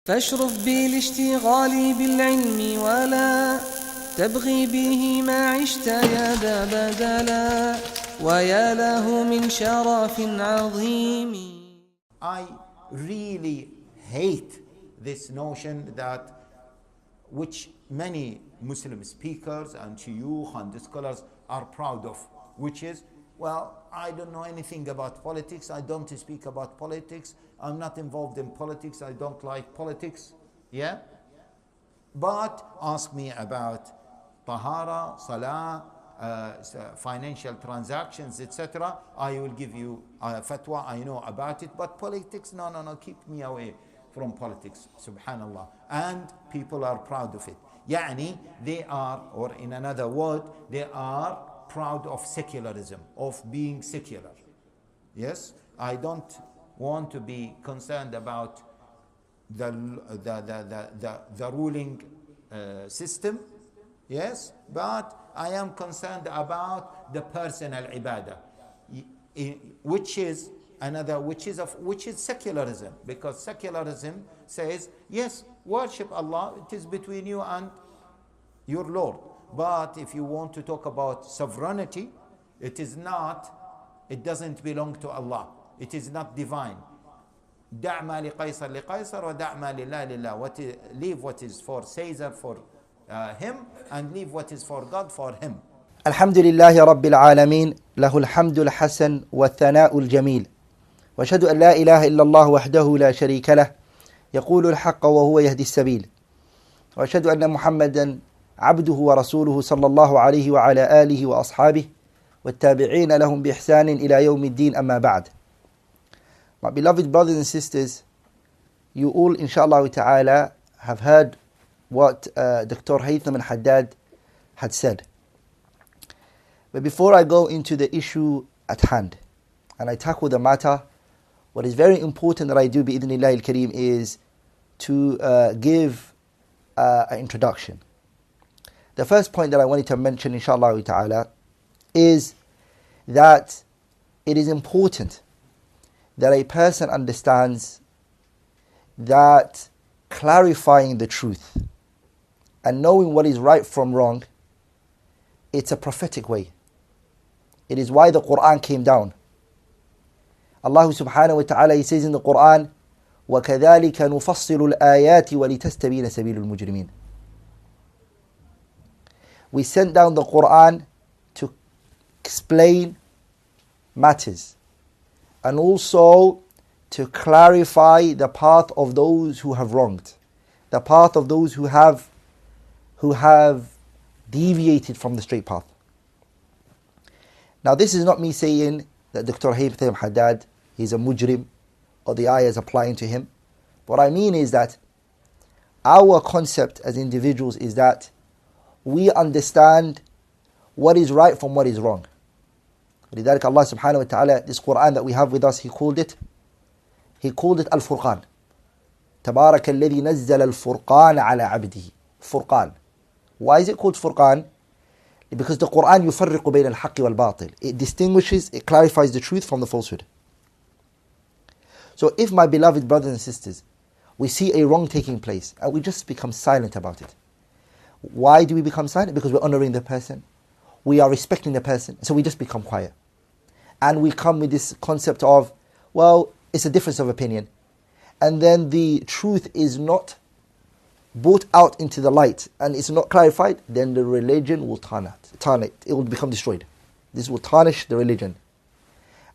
فاشرف بالاشتغال بالعلم ولا تبغي به ما عشت يا ذا بدلا ويا له من شرف عظيم. I really hate this notion that which many Muslim speakers and shuyukh and scholars are proud of, which is, well, I don't know anything about politics, I don't speak about politics, I'm not involved in politics, I don't like politics, yeah? But ask me about tahara, salah, financial transactions, etc. I will give you a fatwa, I know about it, but politics, no, keep me away from politics, subhanallah. And people are proud of it. Yani, they are, or in another word, they are proud of secularism, of being secular. Yes, I don't want to be concerned about the ruling system, yes, but I am concerned about the personal ibadah, which is secularism, because secularism says, yes, worship Allah, it is between you and your Lord. But if you want to talk about sovereignty, it doesn't belong to Allah. It is not divine. دع ما لقيصر لقيصر ودع ما لله لله. Leave what is for Caesar for him, and leave what is for God for him. الحمد لله رب العالمين له الحمد الحسن والثناء الجميل وأشهد أن لا إله إلا الله وحده لا شريك له يقول الحق وهو يهدي السبيل وأشهد أن محمدا عبده ورسوله صلى الله عليه وعلى آله وأصحابه والتابعين لهم بإحسان إلى يوم الدين أما بعد. My beloved brothers and sisters, you all inshallah ta'ala have heard what Dr. Haitham and Haddad had said. But before I go into the issue at hand and I tackle the matter, what is very important that I do bi'idhnillah al-kareem is to give an introduction. The first point that I wanted to mention inshallah ta'ala is that it is important that a person understands that clarifying the truth and knowing what is right from wrong, it's a prophetic way. It is why the Quran came down. Allah subhanahu wa ta'ala, He says in the Quran, وَكَذَلِكَ نُفَصِّلُ الْآيَاتِ وَلِتَسْتَبِينَ سَبِيلُ الْمُجْرِمِينَ. We sent down the Quran to explain matters and also to clarify the path of those who have wronged, the path of those who have deviated from the straight path. Now this is not me saying that Dr. Haitham Haddad is a mujrim or the ayah is applying to him. What I mean is that our concept as individuals is that we understand what is right from what is wrong. لذلك Allah subhanahu wa ta'ala, this Quran that we have with us, He called it Al-Furqan. تبارك الذي نزل الفرقان على عبده. Furqan. Why is it called Furqan? Because the Quran يفرق بين الحق والباطل. It distinguishes, it clarifies the truth from the falsehood. So if, my beloved brothers and sisters, we see a wrong taking place and we just become silent about it. Why do we become silent? Because we're honoring the person. We are respecting the person. So we just become quiet. And we come with this concept of, well, it's a difference of opinion. And then the truth is not brought out into the light and it's not clarified, then the religion will tarn it. It will become destroyed. This will tarnish the religion.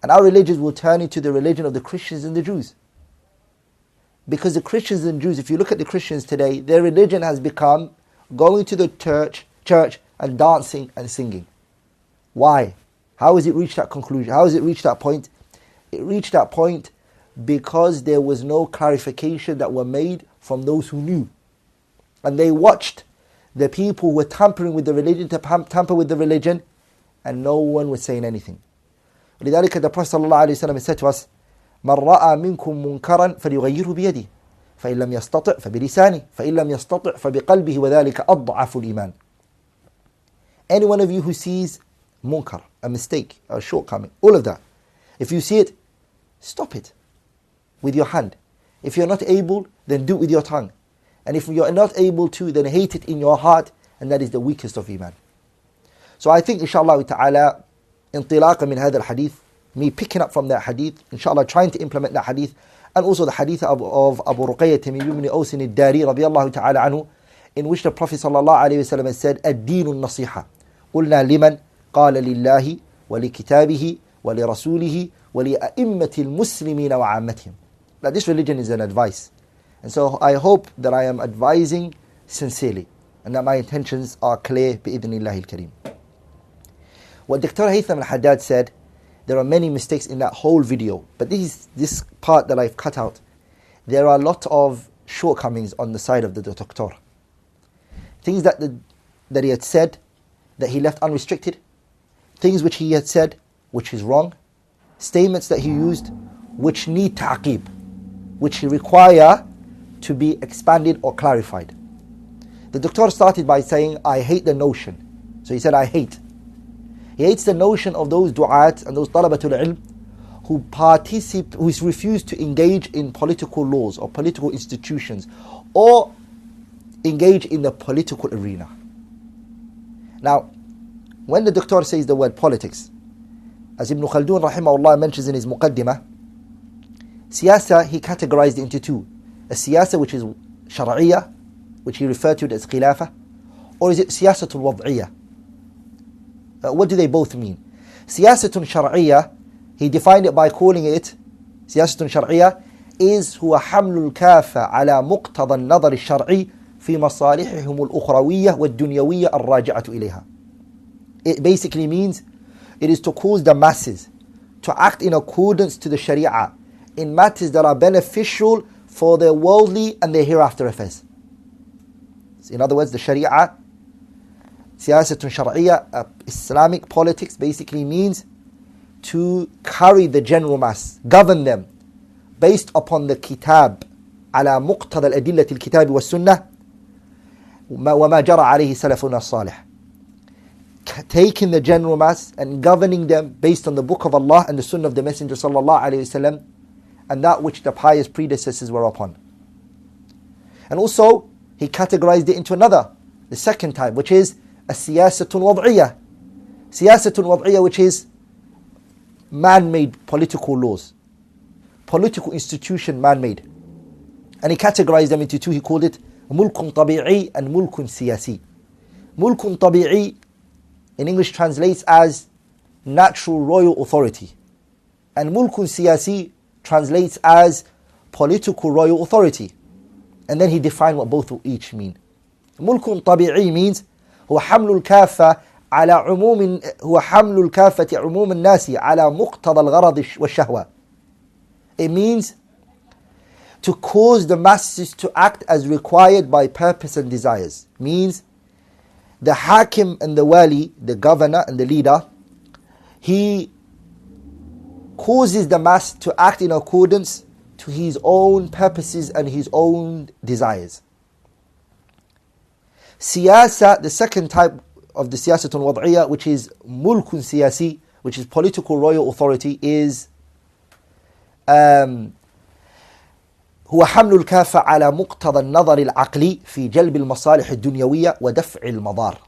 And our religion will turn into the religion of the Christians and the Jews. Because the Christians and Jews, if you look at the Christians today, their religion has become going to the church and dancing and singing. Why? How has it reached that conclusion? How has it reached that point? It reached that point because there was no clarification that were made from those who knew. And they watched the people who were tampering with the religion to tamper with the religion, and no one was saying anything. لذلك the Prophet ﷺ said to us, من رأى منكم منكرا فليغيره بيده فإن لم يستطع فبلسانه فإن لم يستطع فبقلبه وذلك أضعف الإيمان. Any one of you who sees munkar, a mistake, a shortcoming, all of that, if you see it, stop it with your hand. If you're not able, then do it with your tongue. And if you're not able to, then hate it in your heart, and that is the weakest of iman. So I think inshallah ta'ala, انطلاقا من هذا الحديث, me picking up from that hadith, inshallah trying to implement that hadith, and also the hadith of Abu Ruqayyah Tamim ibn Aus al-Dari radiyallahu ta'ala anhu, in which the Prophet sallallahu alayhi wa sallam said, الدين النصيحة. قلنا لمن؟ قال لله ولكتابه ولرسوله ولأئمة المسلمين وعامتهم. That this religion is an advice. And so I hope that I am advising sincerely, and that my intentions are clear بإذن الله الكريم. What Dr. Haitham al-Haddad said, there are many mistakes in that whole video, but this part that I've cut out, there are a lot of shortcomings on the side of the doctor. Things that he had said, that he left unrestricted, things which he had said, which is wrong, statements that he used, which need ta'qib, which require to be expanded or clarified. The doctor started by saying, I hate the notion. So he said, I hate. He hates the notion of those du'at and those talabatul ilm who refuse to engage in political laws or political institutions or engage in the political arena. Now, when the doctor says the word politics, as Ibn Khaldun rahimahullah mentions in his muqaddimah, siyasa he categorized it into two. A siyasa which is shar'iyya, which he referred to as khilafah, or is it siyasatul wad'iyya? What do they both mean? Siyasatun shar'iyya, he defined it by calling it, siyasatun shar'iyya is huwa hamlul kafa ala muqtada an-nadar al-shar'i fi masalihihim al-ukhrawiyya wad-dunyawiyya ar-raji'atu ilayha. It basically means it is to cause the masses to act in accordance to the sharia in matters that are beneficial for their worldly and their hereafter affairs. In other words, the sharia, siyasatun shar'iyya, Islamic politics, basically means to carry the general mass, govern them based upon the kitab, على مقتضى الأدلة الكتاب والسنة وما جرى عليه سلفنا الصالح. Taking the general mass and governing them based on the book of Allah and the sunnah of the Messenger sallallahu alaihi wasallam, and that which the pious predecessors were upon. And also, he categorized it into another, the second type, which is a siyasatul wad'iyya. Siyasatul wad'iyya, which is man-made political laws, political institution man-made. And he categorized them into two. He called it mulkun tabi'i and mulkun siyasi. Mulkun tabi'i in English translates as natural royal authority, and mulkun siyasi translates as political royal authority. And then he defined what both each mean. Mulkun tabi'i means هو حمل الكافة على عموم هو حمل الكافة عموم الناس على مقتضى الغرض والشهوة. It means to cause the masses to act as required by purpose and desires. Means the hakim and the wali, the governor and the leader, he causes the mass to act in accordance to his own purposes and his own desires. Siyasa, the second type of the siyasatul wad'iyya, which is mulkun siyasi, which is political royal authority, is هو حمل الكافة على مقتضى النظر العقلي في جلب المصالح الدنيوية ودفع المضار,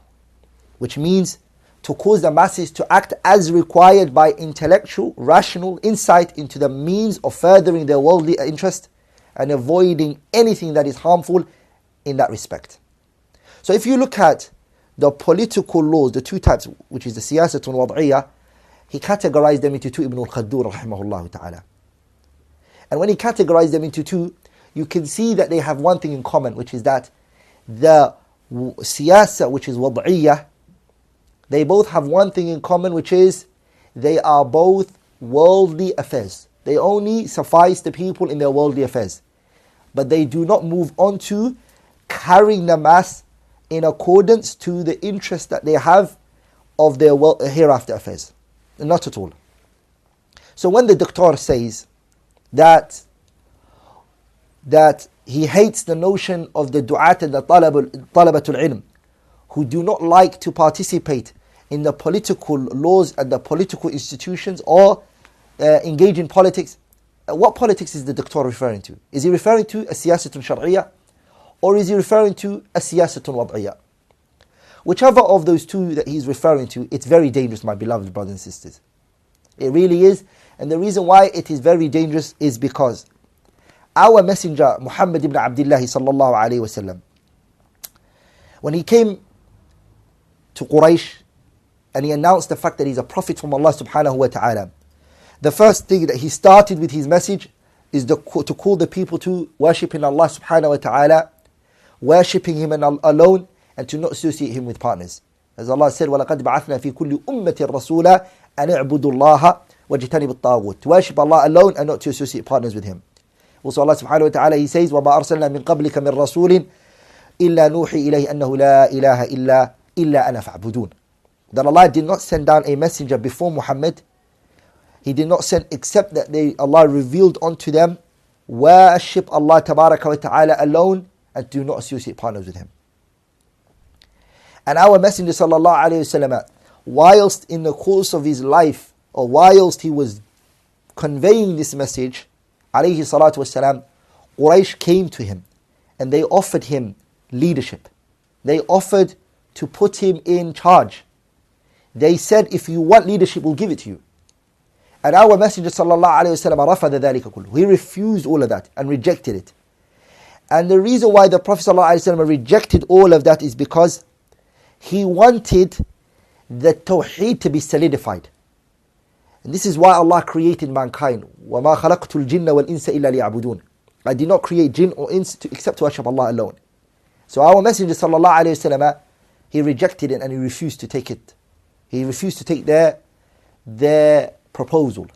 which means to cause the masses to act as required by intellectual, rational insight into the means of furthering their worldly interest and avoiding anything that is harmful in that respect. So if you look at the political laws, the two types, which is the siyasatul wad'iyya, he categorized them into two, Ibn al-Khaldun rahimahullah ta'ala. And when he categorized them into two, you can see that they have one thing in common, which is that the siyasa, which is wad'iyya, they both have one thing in common, which is they are both worldly affairs. They only suffice the people in their worldly affairs. But they do not move on to carrying the mass in accordance to the interest that they have of their hereafter affairs. Not at all. So when the doctor says that he hates the notion of the du'at and the talabatul ilm who do not like to participate in the political laws and the political institutions or engage in politics, what politics is the doctor referring to? Is he referring to a siyasatun shar'iyya, or is he referring to a siyasatun wad'iyya? Whichever of those two that he's referring to, it's very dangerous, my beloved brothers and sisters. It really is. And the reason why it is very dangerous is because our messenger, Muhammad ibn Abdullah sallallahu alayhi wasallam, when he came to Quraysh and he announced the fact that he's a prophet from Allah subhanahu wa ta'ala, the first thing that he started with his message is to call the people to worshipping Allah subhanahu wa ta'ala, worshipping Him alone, and to not associate Him with partners. As Allah said, وَلَقَدْ بَعَثْنَا فِي كُلِّ أُمَّةٍ رَسُولًا أَنِ اعْبُدُوا اللَّهَ وَاجْتَنِبُوا الطَّاغُوتَ. To worship Allah alone and not to associate partners with Him. Also Allah subhanahu wa ta'ala, He says, وَمَا أَرْسَلْنَا مِن قَبْلِكَ مِن رَسُولٍ إِلَّا نُوحِي إِلَيْهِ أَنَّهُ لَا إِلَهَ إِلَّا أَنَا فَاعْبُدُونَ. That Allah did not send down a messenger before Muhammad. He did not send except that Allah revealed unto them, worship Allah tabaraka wa ta'ala alone and do not associate partners with Him. And our Messenger sallallahu alayhi wasallam, whilst in the course of his life, or whilst he was conveying this message, alayhi salatu wasalam, Quraysh came to him and they offered him leadership. They offered to put him in charge. They said, if you want leadership, we'll give it to you. And our Messenger sallallahu alayhi wasallam rafada dhalika kullu. He refused all of that and rejected it. And the reason why the Prophet sallallahu alayhi wasallam rejected all of that is because he wanted the tawheed to be solidified. And this is why Allah created mankind. وَمَا خَلَقْتُ الْجِنَّ وَالْإِنسَ إِلَّا لِيَعْبُدُونَ. I did not create jinn or ins except to worship Allah alone. So our Messenger sallallahu alayhi wasallam, he rejected it and he refused to take it. He refused to take their proposal.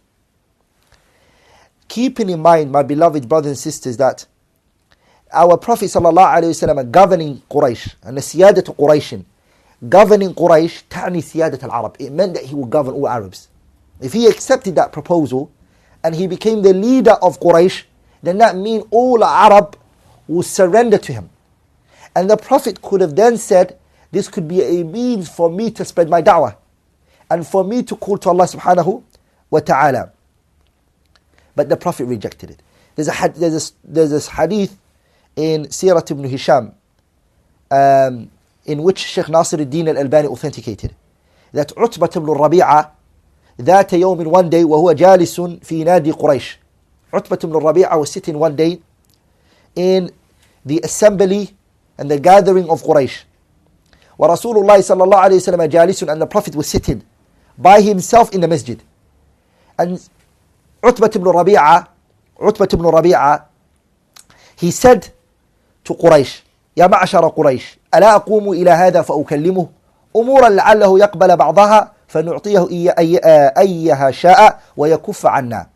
Keeping in mind, my beloved brothers and sisters, that our Prophet sallallahu alayhi wasallam governing Quraysh, and the siyadat Qurayshin, governing Quraysh, ta'ni siyadat al-Arab. It meant that he would govern all Arabs. If he accepted that proposal and he became the leader of Quraysh, then that means all Arab will surrender to him. And the Prophet could have then said, this could be a means for me to spread my da'wah and for me to call to Allah subhanahu wa ta'ala. But the Prophet rejected it. There's this hadith in Sirat ibn Hisham, in which Sheikh Nasiruddin al-Albani authenticated, that Utbah ibn Rabi'a ذات يوم, one day, وهو جالس في نادي قريش. Utbah ibn Rabi'a was sitting one day in the assembly and the gathering of Quraysh. وَرَسُولُ اللَّهِ صَلَّى اللَّهُ عَلَيْهِ وسلم جالس, and the Prophet was sitting by himself in the masjid. And Utbah ibn Rabi'a, he said to Quraysh, يا معشر قريش ألا أقوم إلى هذا فأكلمه أمورا لعله يقبل بعضها فنعطيه أيها شاء ويكف عنا.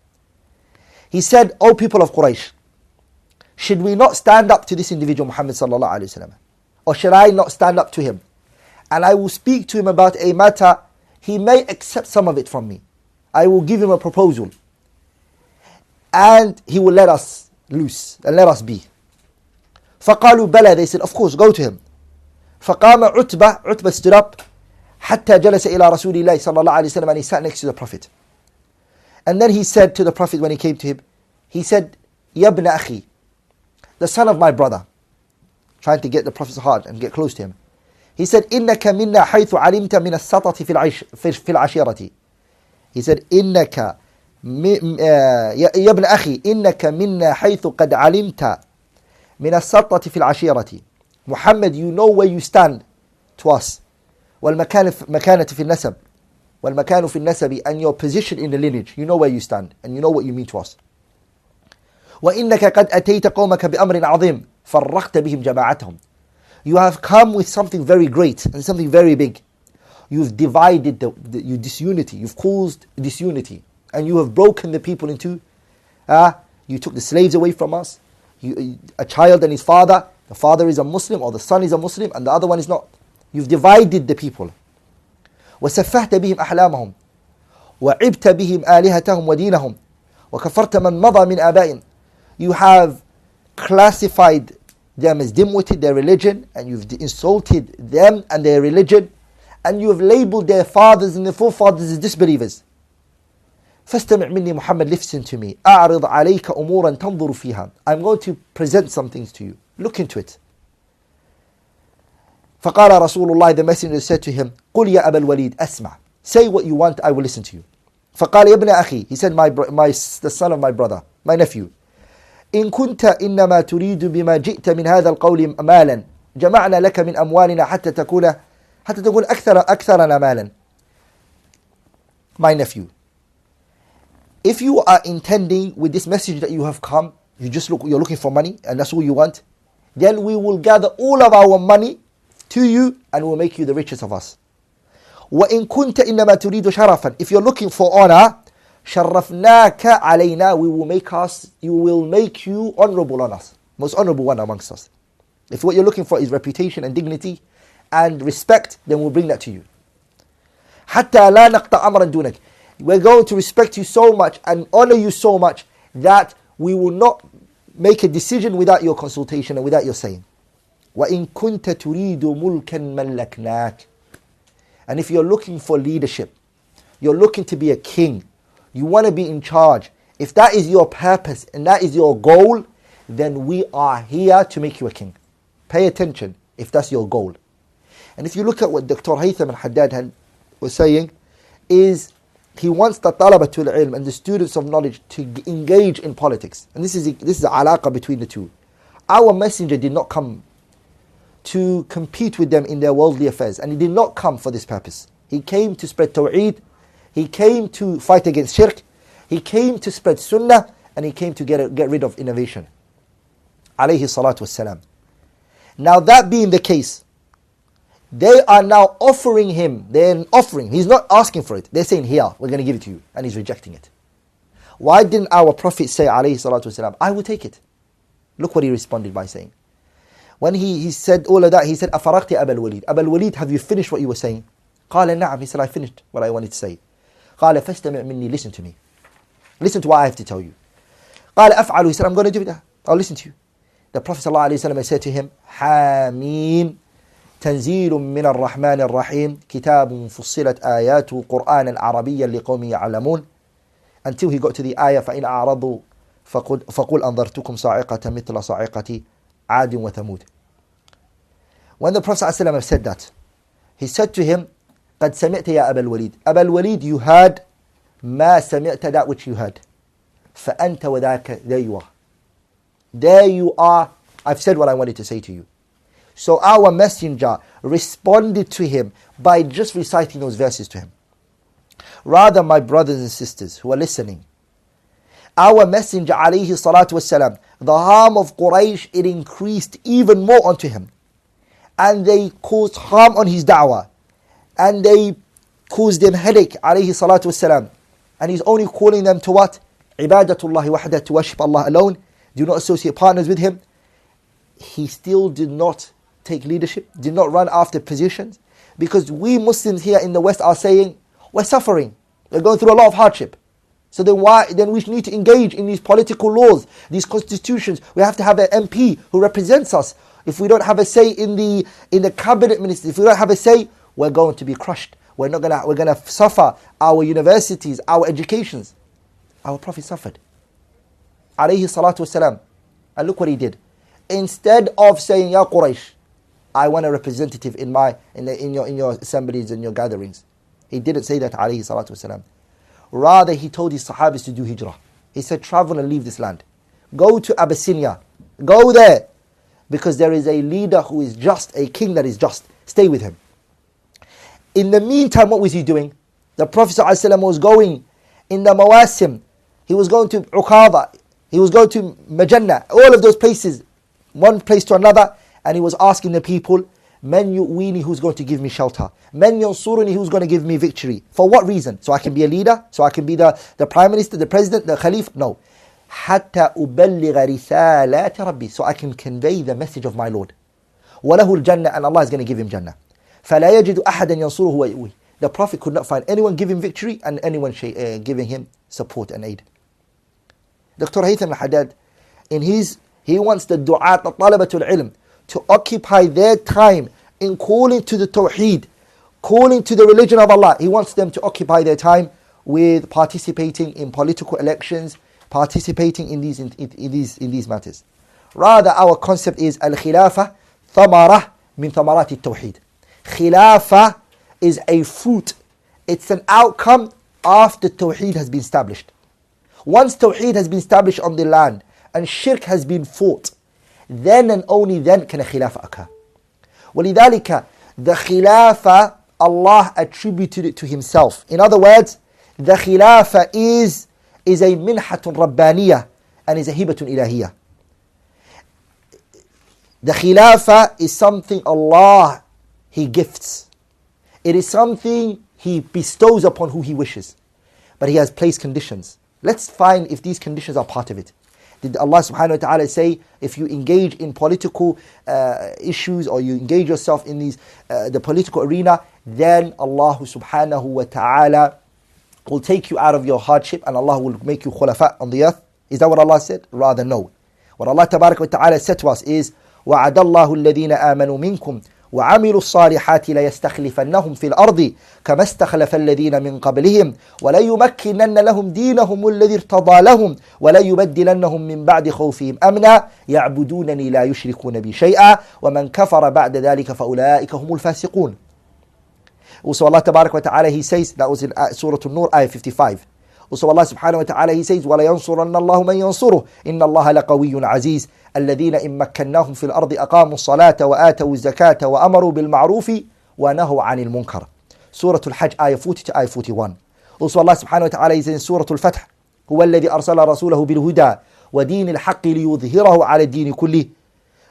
He said, O people of Quraysh, should we not stand up to this individual Muhammad sallallahu alayhi wasallam, or should I not stand up to him and I will speak to him about a matter, he may accept some of it from me, I will give him a proposal and he will let us loose and let us be. فقالوا بلى, they said, of course, go to him. فقام عتبة stood up حتى جلس إلى رسول الله صلى الله عليه وسلم, and he sat next to the Prophet. And then he said to the Prophet when he came to him, he said, يا ابن أخي, the son of my brother, trying to get the Prophet's heart and get close to him. He said, إنك منا حيث علمت من السطة في العشيرة. He said, إنك يا ابن أخي إنك منا حيث قد علمت من السطة في العشيرة. Muhammad, you know where you stand to us. والمكانة في النسب. والمكان في النسب, and your position in the lineage. You know where you stand and you know what you mean to us. وإنك قد أتيت قومك بأمر عظيم فرقت بهم جماعتهم. You have come with something very great and something very big. You've divided your disunity. You've caused disunity. And you have broken the people into, you took the slaves away from us. A child and his father, the father is a Muslim or the son is a Muslim and the other one is not. You've divided the people. وسفهت بهم أحلامهم وعبت بهم آلهتهم ودينهم وكفرت من مضى من آبائهم. You have classified them as dim-witted, their religion, and you've insulted them and their religion, and you have labeled their fathers and their forefathers as disbelievers. فاستمع مني Muhammad, listen to me. أعرض عليك أمورا تنظر فيها. I'm going to present some things to you. Look into it. فقال رسول الله, the messenger said to him, قل يا أبا الوليد أسمع. Say what you want, I will listen to you. فقال يا ابن أخي, he said, the son of my brother, my nephew. إن كنت إنما تريد بما جئت من هذا القول مالا جمعنا لك من أموالنا حتى تكون أكثرنا مالا. My nephew, if you are intending with this message that you have come, you're looking for money and that's all you want, then we will gather all of our money to you and we'll make you the richest of us. وإن كنت إنما تريد شرفا, if you're looking for honor, شرفناك علينا, you will make you honorable on us, most honorable one amongst us. If what you're looking for is reputation and dignity and respect, then we'll bring that to you. حتى لا نقطع أمرا دونك, we're going to respect you so much and honor you so much that we will not make a decision without your consultation and without your saying. وإن كنت تريد ملكا ملكناك, and if you're looking for leadership, you're looking to be a king, you want to be in charge, if that is your purpose and that is your goal, then we are here to make you a king. Pay attention if that's your goal. And if you look at what Dr. Haitham and Haddad was saying, is he wants the talabatul ilm and the students of knowledge to engage in politics. And this is a alaqa between the two. Our messenger did not come to compete with them in their worldly affairs, and he did not come for this purpose. He came to spread tawheed, he came to fight against shirk, he came to spread sunnah, and he came to get rid of innovation. Alayhi salatu wassalam. Now that being the case, they are now offering him, he's not asking for it, they're saying, here, we're going to give it to you, and he's rejecting it. Why didn't our Prophet say, alayhi salatu wassalam, I will take it? Look what he responded by saying. When he said all of that, he said, أَفَرَغْتِ أَبَا الْوَلِيدِ, Aba al-Walid, have you finished what you were saying? قال نعم, he said, I finished what I wanted to say. قال فَاسْتَمِعْ مِنِّي, listen to me. Listen to what I have to tell you. قال أفعل, he said, I'm going to do it. I'll listen to you. The Prophet ﷺ said to him, حاميم تنزيل من الرحمن الرحيم كتاب فصلت آياته قرآنا عربيا لقوم يعلمون, until he got to the ayah فإن أعرضوا فقل أنظرتكم صاعقة مثل صاعقة عاد وثمود. When the Prophet ﷺ said that, he said to him, قد سمعت يا أبا الوليد, Aba al-Walid, you heard ما سمعت, that which you heard. فأنت وذاك, there you are. There you are, I've said what I wanted to say to you. So our messenger responded to him by just reciting those verses to him. Rather, my brothers and sisters who are listening, our messenger alayhi salatu wasalam, the harm of Quraysh, it increased even more onto him. And they caused harm on his da'wah. And they caused him headache alayhi salatu wasalam. And he's only calling them to what? Ibadatullahi wahda, to worship Allah alone. Do not associate partners with him. He still did not take leadership, did not run after positions. Because we Muslims here in the West are saying, we're suffering. We're going through a lot of hardship. So then we need to engage in these political laws, these constitutions. We have to have an MP who represents us. If we don't have a say in the cabinet ministry, if we don't have a say, we're going to be crushed. We're going to suffer our universities, our educations. Our Prophet suffered. Alayhi salatu wasalam. And look what he did. Instead of saying, Ya Quraysh, I want a representative in your assemblies and your gatherings, he didn't say that, alayhi salatu wasalam. Rather, he told his Sahabis to do hijrah. He said, travel and leave this land. Go to Abyssinia. Go there. Because there is a leader who is just, a king that is just. Stay with him. In the meantime, what was he doing? The Prophet ﷺ was going in the Mawasim. He was going to Uqaba. He was going to Majannah. All of those places. One place to another. And he was asking the people, Man yu'wini, who's going to give me shelter? Man yansuruni, who's going to give me victory? For what reason? So I can be a leader? So I can be the prime minister, the president, the khalif? No. حَتَّى أُبَلِّغَ رِسَالَاتِ رَبِّي, so I can convey the message of my Lord. وَلَهُ الْجَنَّةِ, and Allah is going to give him Jannah. فَلَا يَجِدُ أَحَدًا يَنصُرُهُ وَيُؤْوِهِ. The Prophet could not find anyone giving victory and anyone giving him support and aid. Dr. Haitham al-Haddad, he wants the du'at, the talabatul ilm, to occupy their time in calling to the tawheed, calling to the religion of Allah. He wants them to occupy their time with participating in political elections, participating in these matters. Rather, our concept is al-khilafah thamara min thamarat al-tawheed. Khilafah is a fruit. It's an outcome after Tawheed has been established. Once Tawheed has been established on the land and Shirk has been fought, then and only then can a Khilafah occur. وَلِذَلِكَ the Khilafah, Allah attributed it to Himself. In other words, the Khilafah is a minhatun rabbaniyah and is a hibatun ilahiyah. The Khilafah is something Allah, He gifts. It is something He bestows upon who He wishes. But He has placed conditions. Let's find if these conditions are part of it. Did Allah subhanahu wa ta'ala say, if you engage in political issues or you engage yourself in the political arena, then Allah subhanahu wa ta'ala will take you out of your hardship and Allah will make you khulafa on the earth? Is that what Allah said? Rather no. What Allah tabarak wa ta'ala said to us is, وَعَدَ اللَّهُ الَّذِينَ آمَنُوا مِنْكُمْ وعملوا الصالحات ليستخلفنهم في الأرض كما استخلف الذين من قبلهم وليمكنن لهم دينهم الذي ارتضى لهم وليبدلنهم من بعد خوفهم أمنا يعبدونني لا يشركون بي شيئا ومن كفر بعد ذلك فأولئك هم الفاسقون. Also Allah تبارك وتعالى He says, that was in Surah An-Nur ayah 55. Also Allah subhanahu wa ta'ala He says وَلَيَنْصُرَنَّ اللَّهُ مَنْ يَنْصُرُهُ إِنَّ اللَّهَ لَقَوِيٌّ عَزِيزٌ الذين إن مكناهم في الأرض أقاموا الصلاة وآتوا الزكاة وأمروا بالمعروف ونهوا عن المنكر. Surah Al-Hajj ayah 40 to ayah 41. Also Allah subhanahu wa ta'ala is in Surah Al-Fath هو الذي أرسل رسوله بالهدى ودين الحق ليظهره على الدين كله.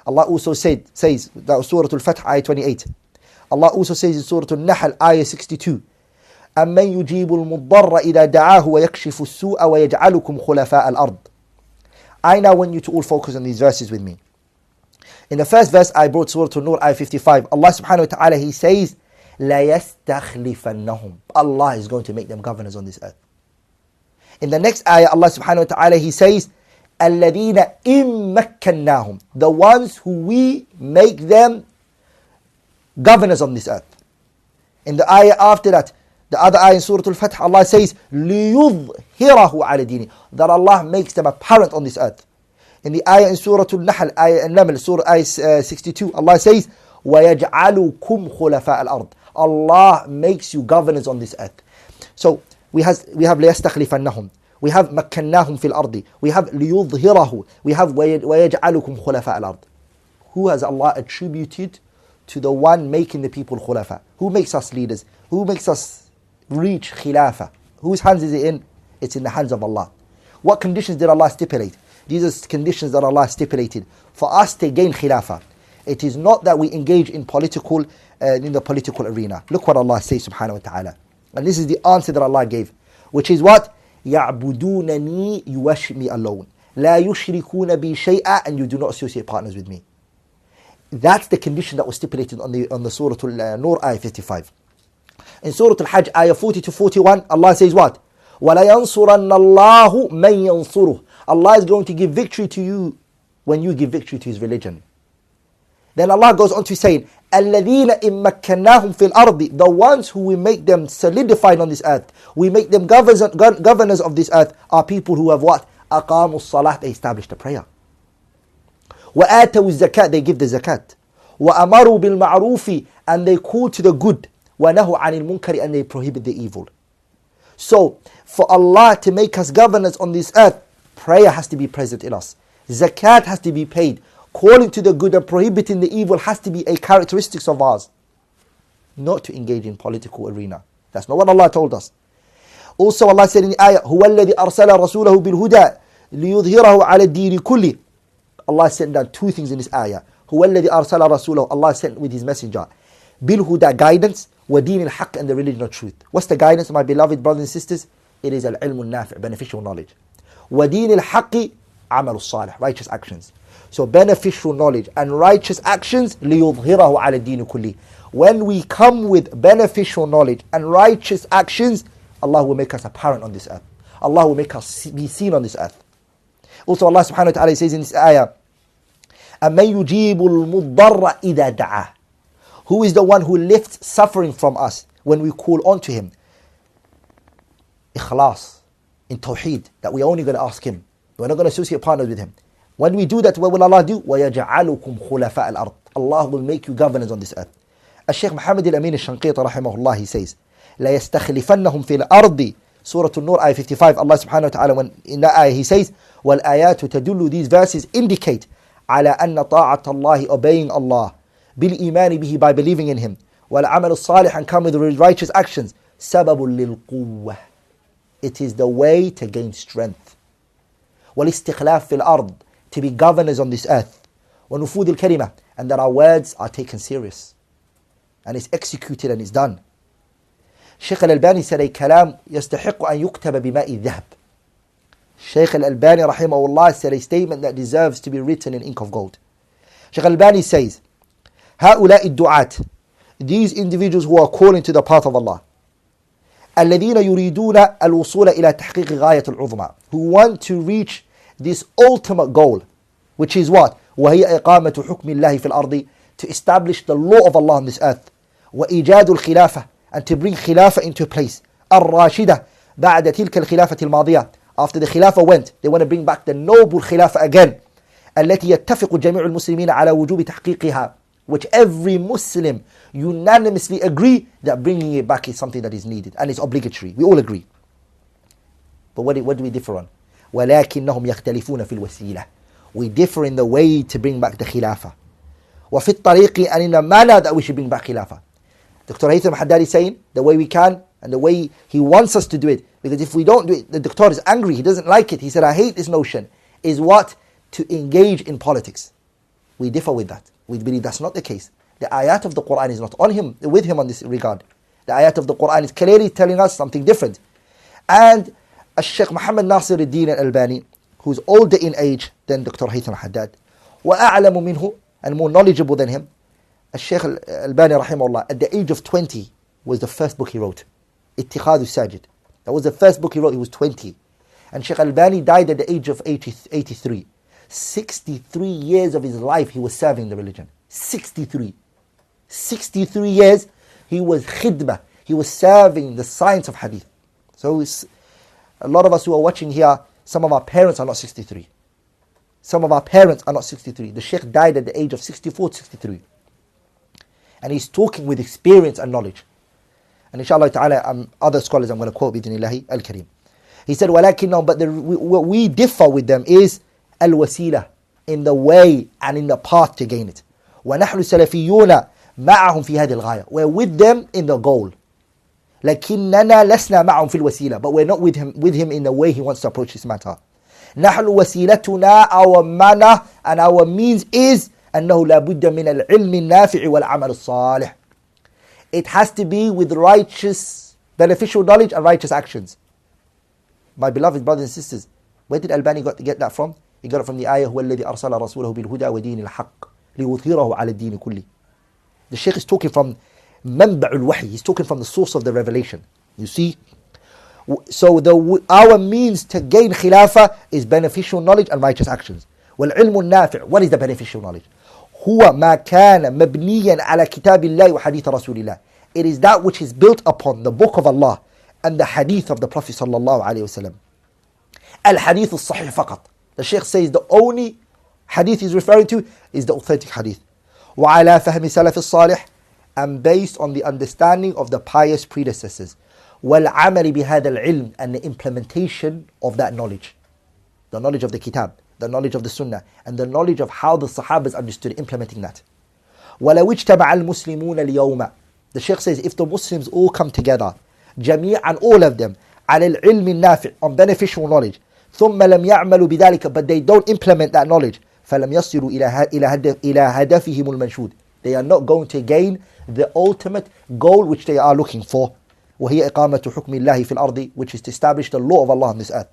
Allah also says that was Surah Al-Fath ayah 28. Allah also says in Surah Al-Nahl ayah 62 أمن يجيب المضطر إذا دعاه ويكشف السوء ويجعلكم خلفاء الأرض. I now want you to all focus on these verses with me. In the first verse I brought Surah An-Nur ayah 55. Allah subhanahu wa ta'ala He says لَيَسْتَخْلِفَنَّهُمْ. Allah is going to make them governors on this earth. In the next ayah Allah subhanahu wa ta'ala He says الَّذِينَ إِن مَكَّنَّاهُمْ. The ones who we make them governors on this earth. In the ayah after that, the other ayah in Surah Al-Fath, Allah says, لِيُظْهِرَهُ عَلَى دِينِهِ. That Allah makes them apparent on this earth. In the ayah in Surah Al-Nahl, ayah An-Naml, Surah ayah 62, Allah says, وَيَجْعَلُكُمْ خُلَفَاءَ الْأَرْضِ. Allah makes you governors on this earth. So, we have لِيَسْتَخْلِفَنَّهُمْ. We have مَكَّنَّاهُمْ فِي الْأَرْضِ. We have لِيُظْهِرَهُ. We have وَيَجْعَلُكُمْ خُلَفَاءَ الْأَرْضِ. Who has Allah attributed to the one making the people khulafa? Who makes us leaders? Who makes us reach khilafah? Whose hands is it in? It's in the hands of Allah. What conditions did Allah stipulate? These are conditions that Allah stipulated for us to gain khilafah. It is not that we engage in the political arena. Look what Allah says subhanahu wa ta'ala. And this is the answer that Allah gave, which is what? يَعْبُدُونَنِي. You worship me alone. لَا يُشْرِكُونَ بِي شَيْئًا. And you do not associate partners with me. That's the condition that was stipulated on the Surah Al-Nur ayah 55. In Surah Al-Hajj ayah 40 to 41, Allah says what? وَلَيَنْصُرَنَّ اللَّهُ مَنْ يَنْصُرُهُ. Allah is going to give victory to you when you give victory to His religion. Then Allah goes on to say, الَّذِينَ إِن مَكَّنَّاهُمْ فِي الْأَرْضِ. The ones who we make them solidified on this earth, we make them governors of this earth, are people who have what? أَقَامُوا الصَّلَاةِ. They established a prayer. وَآتَوُوا الزَّكَاةِ. They give the zakat. وَأَمَرُوا بِالْمَعْرُوفِ. And they call to the good. وَنَهُوا عَنِ الْمُنْكَرِ. And they prohibit the evil. So, for Allah to make us governors on this earth, prayer has to be present in us. Zakat has to be paid. Calling to the good and prohibiting the evil has to be a characteristic of ours. Not to engage in political arena. That's not what Allah told us. Also Allah said in the ayah, هُوَ الَّذِي أَرْسَلَ رَسُولَهُ بِالْهُدَى لِيُظْهِرَهُ عَلَى الدِّينِ كُلِّهِ. Allah sent down two things in this ayah. هُوَ الَّذِي أَرْسَلَ رَسُولَهُ. Allah sent with His messenger. بِالْهُدَى, guidance. وَدِينِ الْحَقِّ, and the religion of truth. What's the guidance, my beloved brothers and sisters? It is al-ilm al-nafi', beneficial knowledge. وَدِينِ الْحَقِّ عَمَلُ الصَّالِحِ, righteous actions. So beneficial knowledge and righteous actions, لِيُظْهِرَهُ عَلَى الدِّينِ كُلِّهِ. When we come with beneficial knowledge and righteous actions, Allah will make us apparent on this earth. Allah will make us be seen on this earth. Also Allah subhanahu wa ta'ala says in this ayah, أَمَّن يُجِيبُ الْمُضَّرَّ إِذَا دَعَاهُ. Who is the one who lifts suffering from us when we call on to Him? ikhlas, in tawheed, that we're only going to ask Him. We're not going to associate partners with Him. When we do that, what will Allah do? وَيَجْعَلُكُمْ خُلَفَاءَ الْأَرْضِ. Allah will make you governors on this earth. Shaykh Muhammad al-Amin al-Shanqiti rahimahullah, he says, لَا يَسْتَخْلِفَنَّهُمْ فِي الْأَرْضِ. Surah An-Nur, ayah 55, Allah subhanahu wa ta'ala, when in that ayah, He says, وَالْآيَاتُ تَدُلُّ. These verses indicate على أن طاعة الله, obeying Allah, بالإيمان به, by believing in Him, والعمل الصالح, and come with righteous actions, سبب للقوة. It is the way to gain strength. والاستخلاف في الأرض, to be governors on this earth. ونفوذ الكلمة, and that our words are taken serious and it's executed and it's done. Shaykh al-Albani said a kalam يستحق أن يكتب بماء الذهب. Shaykh al-Albani rahimahullah said a statement that deserves to be written in ink of gold. Shaykh al-Albani says, هؤلاء الدعاة, these individuals who are calling to the path of Allah, الذين يريدون الوصول إلى تحقيق غاية العظمى, who want to reach this ultimate goal, which is what? وهي إقامة حكم الله في الأرض, to establish the law of Allah on this earth, وإيجاد الخلافة, and to bring khilafah into place, الراشدة بعد تلك الخلافة الماضية, after the khilafah went, they want to bring back the noble khilafah again, التي يتفق جميع المسلمين على وجوب تحقيقها, which every Muslim unanimously agree that bringing it back is something that is needed and it's obligatory. We all agree. But what do we differ on? ولكنهم يختلفون في الوسيلة. We differ in the way to bring back the khilafah. وفي الطريق, and in the manner that we should bring back khilafah. Dr. Haitham Haddad is saying the way we can and the way he wants us to do it. Because if we don't do it, the doctor is angry, he doesn't like it. He said, I hate this notion. Is what? To engage in politics. We differ with that. We believe that's not the case. The ayat of the Quran is not on him, with him on this regard. The ayat of the Quran is clearly telling us something different. And Shaykh Muhammad Nasir al-Din al-Albani, who's older in age than Dr. Haitham Haddad, وَأَعْلَمُ مِنْهُ, and more knowledgeable than him, Shaykh al-Albani rahimahullah, at the age of 20, was the first book he wrote, Ittikhadu Sajid. That was the first book he wrote. He was 20. And Shaykh al-Albani died at the age of 83. 63 years of his life he was serving the religion. 63 years he was khidmah. He was serving the science of hadith. So a lot of us who are watching here, some of our parents are not 63. Some of our parents are not 63. The Shaykh died at the age of 64 to 63. And he's talking with experience and knowledge. And inshallah ta'ala, other scholars I'm going to quote bidhnillahi al-kareem. He said, وَلَكِنَّهُمْ, but what we differ with them is al-wasila, in the way and in the path to gain it. وَنَحْنُ سَلَفِيُّونَ مَعَهُمْ فِي هَذِي الْغَايَةِ. We're with them in the goal. لَكِنَّنَا لَسْنَا مَعَهُمْ فِي الْوَسِيلَةِ. But we're not with him in the way he wants to approach this matter. نَحْنُ وَسِيلَتُنَا, our manner and our means is أَنَّهُ لَا بُدَّ مِنَ الْعِلْمِ النَّافِعِ وَالْعَمَلِ الصَّالِحِ. It has to be with righteous, beneficial knowledge and righteous actions. My beloved brothers and sisters, where did Albani get that from? He got it from the ayah, هُوَ الَّذِي أَرْسَلَ رَسُولَهُ بِالْهُدَى وَدِينِ الْحَقِّ لِيُظْهِرَهُ عَلَى الدِّينِ كُلِّهِ. The Shaykh is talking from منبع الوحي. He's talking from the source of the revelation. You see? So our means to gain khilafah is beneficial knowledge and righteous actions. وَالْعِلْمُ النَّافِعُ. What is the beneficial knowledge? هُوَ مَا كَانَ مَبْنِيًا عَلَى كِتَابِ اللَّهِ وَحَدِيثَ رَسُولِ اللَّهِ. It is that which is built upon the book of Allah and the hadith of the Prophet sallallahu alaihi wasallam. Al-hadith al-sahih faqat. The Shaykh says the only hadith he's referring to is the authentic hadith. وَعَلَى فَهْمِ سَلَفِ الصَّالِحِ, and based on the understanding of the pious predecessors. وَالْعَمَلِ بِهَذَا الْعِلْمِ, and the implementation of that knowledge. The knowledge of the kitab, the knowledge of the sunnah, and the knowledge of how the sahabas understood implementing that. وَلَوْ اجْتَمَعَ الْمُسْلِمُونَ الْيَوْمَ. The Shaykh says if the Muslims all come together, جميعا, all of them, على العلم النافع, on beneficial knowledge, ثم لم يعملوا بذلك, but they don't implement that knowledge, فلم يصلوا إلى هدفهم المنشود. They are not going to gain the ultimate goal which they are looking for, وهي إقامة حكم الله في الأرض, which is to establish the law of Allah on this earth.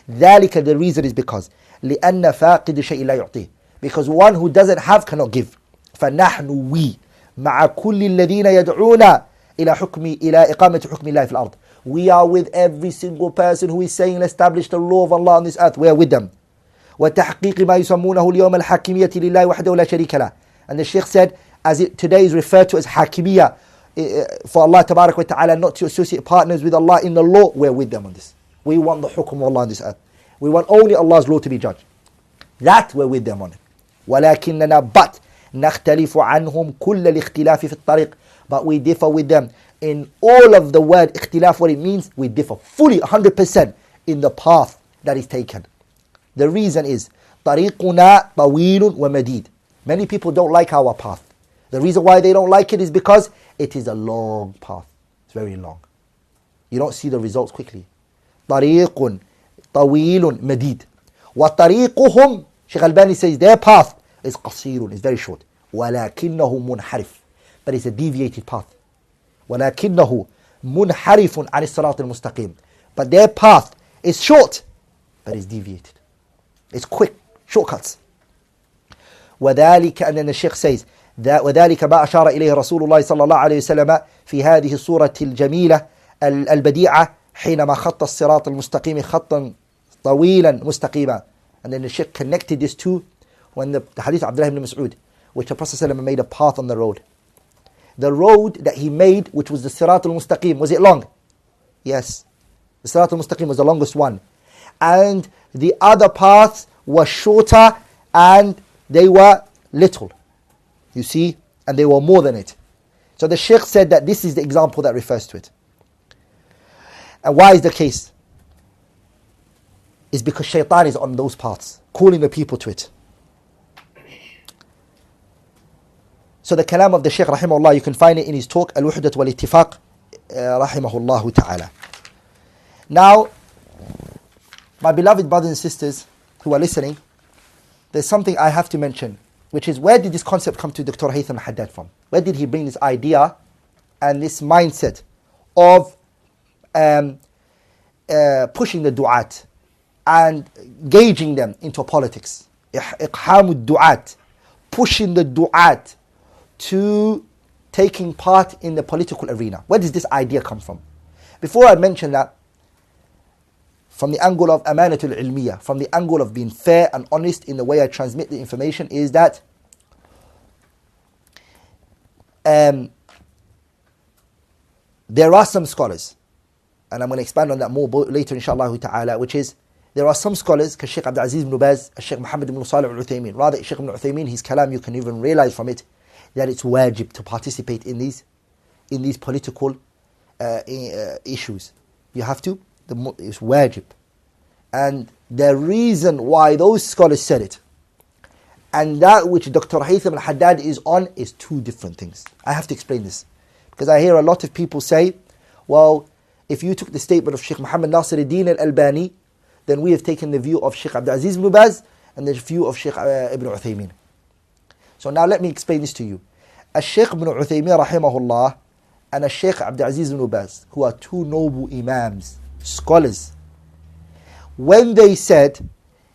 ذلك, the reason is because لأن فاقد شيء لا يعطيه, because one who doesn't have cannot give. فنحن, we, مع كل الذين يدعون إلى إقامة حكم الله في الأرض. We are with every single person who is saying establish the law of Allah on this earth. We are with them. وتحقيق ما يسمونه اليوم الحاكمية لله وحده لا شريك له. And the Shaykh said, as it today is referred to as Hakimiyya, for Allah Tabarak wa Ta'ala not to associate partners with Allah in the law, we're with them on this. We want the hukum of Allah on this earth. We want only Allah's law to be judged. That we're with them on it. ولكننا but نختلف عنهم كل الاختلاف في الطريق. But we differ with them in all of the word اختلاف, what it means. We differ fully 100% in the path that is taken. The reason is طريقنا طويل ومديد. Many people don't like our path. The reason why they don't like it is because it is a long path. It's very long. You don't see the results quickly. طريق طويل مديد. وطريقهم, Shaykh Albani says, their path is قصير, is very short. ولكنه منحرف, but it's a deviated path. ولكنه منحرف عن الصراط المستقيم. But their path is short, but it's deviated. It's quick, shortcuts. وذلك أن الشيخ says وذلك ما أشار إليه رسول الله صلى الله عليه وسلم في هذه الصورة الجميلة البديعة حينما خط الصراط المستقيم خطا طويلا مستقيما. And then the Shaykh connected this to when the hadith of Abdullah ibn Mas'ud, which the Prophet ﷺ made a path on the road. The road that he made, which was the Sirat al-Mustaqim, was it long? Yes. The Sirat al-Mustaqim was the longest one. And the other paths were shorter and they were little. You see? And they were more than it. So the Shaykh said that this is the example that refers to it. And why is the case? It's because shaitan is on those paths, calling the people to it. So the kalam of the Shaykh rahimahullah, you can find it in his talk Al-Wahdat wal-Ittifaq rahimahullah ta'ala. Now, my beloved brothers and sisters who are listening, there's something I have to mention, which is, where did this concept come to Dr. Haitham Haddad from? Where did he bring this idea and this mindset of pushing the du'at and gauging them into politics? Iqhamu du'at, pushing the du'at to taking part in the political arena. Where does this idea come from? Before I mention that, from the angle of amanatul ilmiya, from the angle of being fair and honest in the way I transmit the information, is that there are some scholars, and I'm going to expand on that more later inshallah ta'ala, which is, there are some scholars, like Shaykh Abdul Aziz ibn Baz, Shaykh Muhammad ibn Salih al-Uthaymeen, rather Shaykh ibn Uthaymeen, his kalam, you can even realize from it that it's wajib to participate in these political issues. You have to. It's wajib. And the reason why those scholars said it and that which Dr. Haitham al-Haddad is on is two different things. I have to explain this, because I hear a lot of people say, well, if you took the statement of Shaykh Muhammad Nasiruddin al-Albani, then we have taken the view of Shaykh Abdul Aziz ibn Baz and the view of Shaykh ibn Uthaymeen. So now let me explain this to you. Shaykh ibn Uthaymeen rahimahullah and Shaykh Abdul Aziz ibn Baz, who are two noble imams, scholars, when they said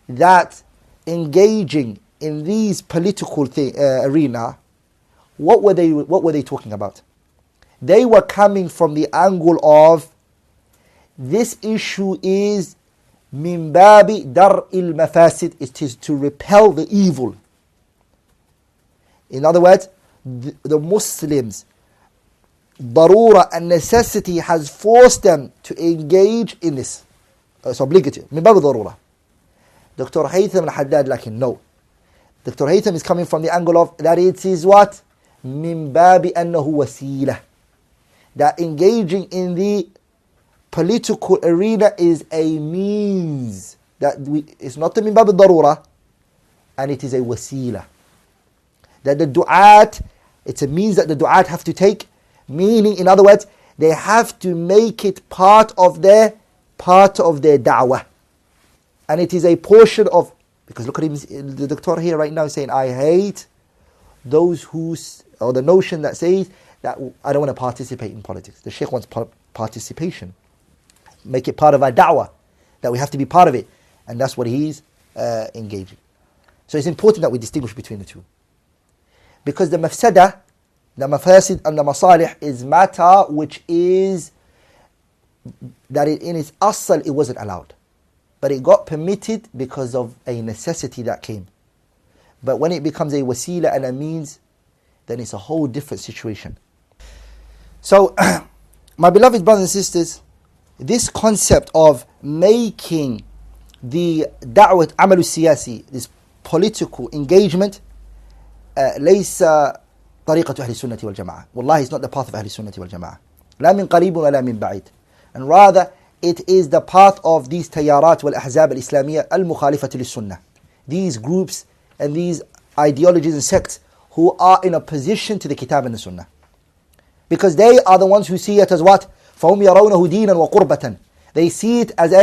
that engaging in these political arena, what were they talking about? They were coming from the angle of, this issue is min babi dar'il mafasid, it is to repel the evil. In other words, the Muslims, darura and necessity has forced them to engage in this. It's obligatory. Min babi darura. Dr. Haitham al-Haddad, lakin no. Dr. Haitham is coming from the angle of that it is what? Min babi annahu wasila. That engaging in the political arena is a means. It's not a min babi darura, and it is a wasila. That the du'at, it's a means that the du'at have to take, meaning, in other words, they have to make it part of their da'wah. And it is a portion of, because look at him, the doctor here right now is saying, I hate those or the notion that says that I don't want to participate in politics. The Shaykh wants participation. Make it part of our da'wah, that we have to be part of it. And that's what he's engaging. So it's important that we distinguish between the two. Because the mafsada, the mafasid and the masalih is matter which is, that in its asal it wasn't allowed. But it got permitted because of a necessity that came. But when it becomes a wasila and a means, then it's a whole different situation. So, my beloved brothers and sisters, this concept of making the da'wah amalu siyasi, this political engagement, ليس طريقة أهل السنة والجماعة. Wallahi, it's not the path of أهل السنة والجماعة. لا من قريب ولا من بعيد. And rather, it is the path of these تيارات والأحزاب الإسلامية المخالفة للسنة. These groups and these ideologies and sects who are in opposition to the Kitab and the Sunnah. Because they are the ones who see it as what? فَهُمْ يَرَوْنَهُ دِينًا وَقُرْبَةً. They see it as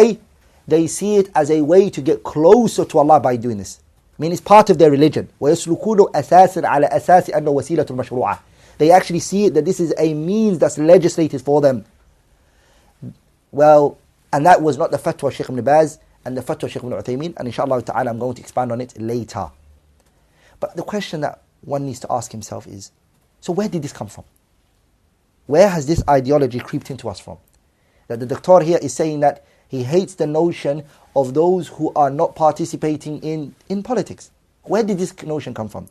a way to get closer to Allah by doing this. I mean, it's part of their religion. وَيَسْلُكُونَ أَسَاسًا عَلَى أَسَاسِ أَنَّهُ وَسِيلَةٌ مَشْرُوعَةٌ. They actually see it that this is a means that's legislated for them. Well, and that was not the fatwa of Shaykh ibn Baz and the fatwa of Shaykh ibn Uthaymeen, and inshallah ta'ala I'm going to expand on it later. But the question that one needs to ask himself is, so where did this come from? Where has this ideology creeped into us from? That the doctor here is saying that he hates the notion of those who are not participating in politics. Where did this notion come from?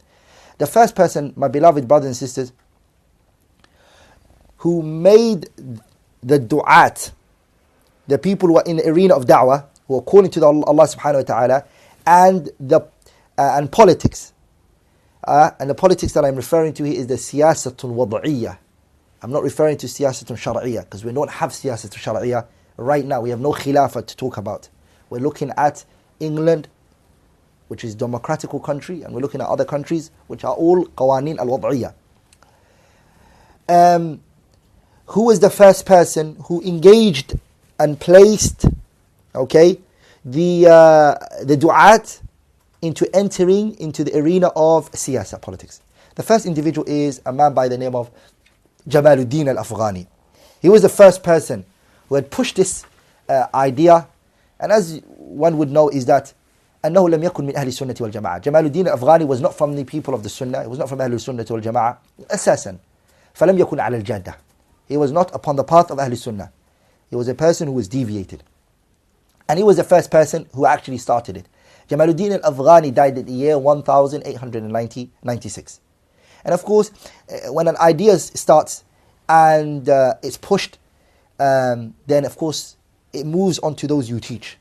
The first person, my beloved brothers and sisters, who made the du'at, the people who are in the arena of da'wah, who are calling to Allah subhanahu wa ta'ala, and politics. And the politics that I'm referring to here is the siyasatul wad'iyah. I'm not referring to siyasatul shar'iyah, because we don't have siyasatul shar'iyah right now. We have no khilafah to talk about. We're looking at England, which is a democratical country, and we're looking at other countries, which are all qawanin al-wad'iyah. Who was the first person who engaged and placed, the du'at into entering into the arena of siyasa, politics? The first individual is a man by the name of Jamaluddin al-Afghani. He was the first person who had pushed this idea, and as one would know is that أنه لم يكن من أهل السنة والجماعة. Jamaluddin al-Afghani was not from the people of the Sunnah, he was not from أهل السنة والجماعة أساسا. فلم يكن على الجادة. He was not upon the path of أهل السنة. He was a person who was deviated. And he was the first person who actually started it. Jamaluddin al-Afghani died in the year 1896. And of course, when an idea starts and it's pushed, then of course it moves on to those you teach.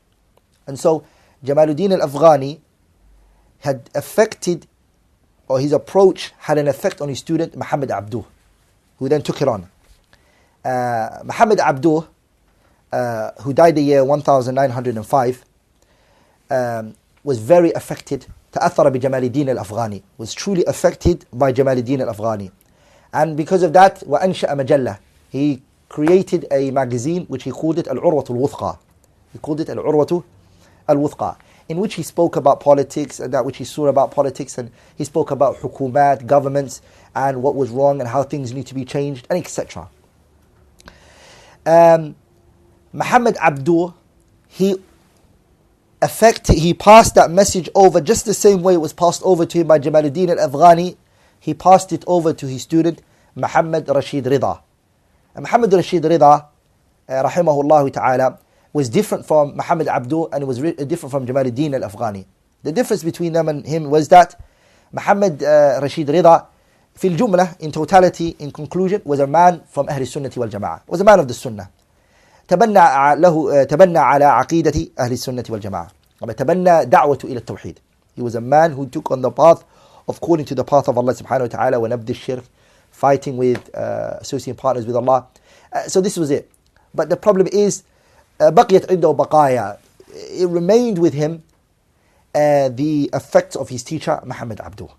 And so Jamaluddin al-Afghani had affected, or his approach had an effect on his student Muhammad Abduh, who then took it on. Muhammad Abduh, who died the year 1905, was very affected. تأثر بجمال الأفغاني, was truly affected by Jamaluddin al-Afghani. And because of that, وأنشأ مجلة, he created a magazine which he called it العروة الوثقى. He called it العروة الوثقى, in which he spoke about politics and that which he saw about politics, and he spoke about hukumat, governments, and what was wrong and how things need to be changed, and etc. Muhammad Abduh, he passed that message over just the same way it was passed over to him by Jamaluddin al-Afghani. He passed it over to his student Muhammad Rashid Rida. And Muhammad Rashid Rida, rahimahullah ta'ala, was different from Muhammad Abduh, and it was different from Jamaluddin al-Afghani. The difference between them and him was that Muhammad Rashid Rida, fil jumlah, in totality, in conclusion, was a man from Ahl Sunnati wal Jama'ah, was a man of the Sunnah. تبنى على عقيدة أهل السنة والجماعة. تبنى دعوة إلى التوحيد. He was a man who took on the path of calling to the path of Allah subhanahu wa ta'ala, ونبذ الشرك, fighting with associating partners with Allah. So this was it. But the problem is, بقيت عنده بقايا. It remained with him the effects of his teacher Muhammad Abduh.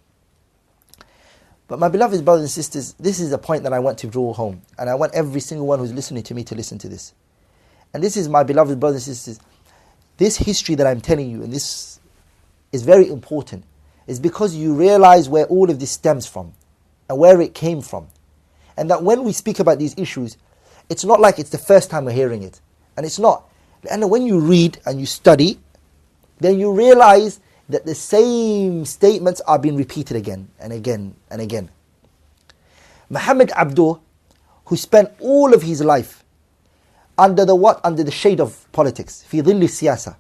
But my beloved brothers and sisters, this is the point that I want to draw home, and I want every single one who's listening to me to listen to this. And this is, my beloved brothers and sisters, this history that I'm telling you, and this is very important, is because you realize where all of this stems from and where it came from. And that when we speak about these issues, it's not like it's the first time we're hearing it. And it's not. And when you read and you study, then you realize that the same statements are being repeated again and again and again. Muhammad Abduh, who spent all of his life under the what? Under the shade of politics, في ظل السياسة,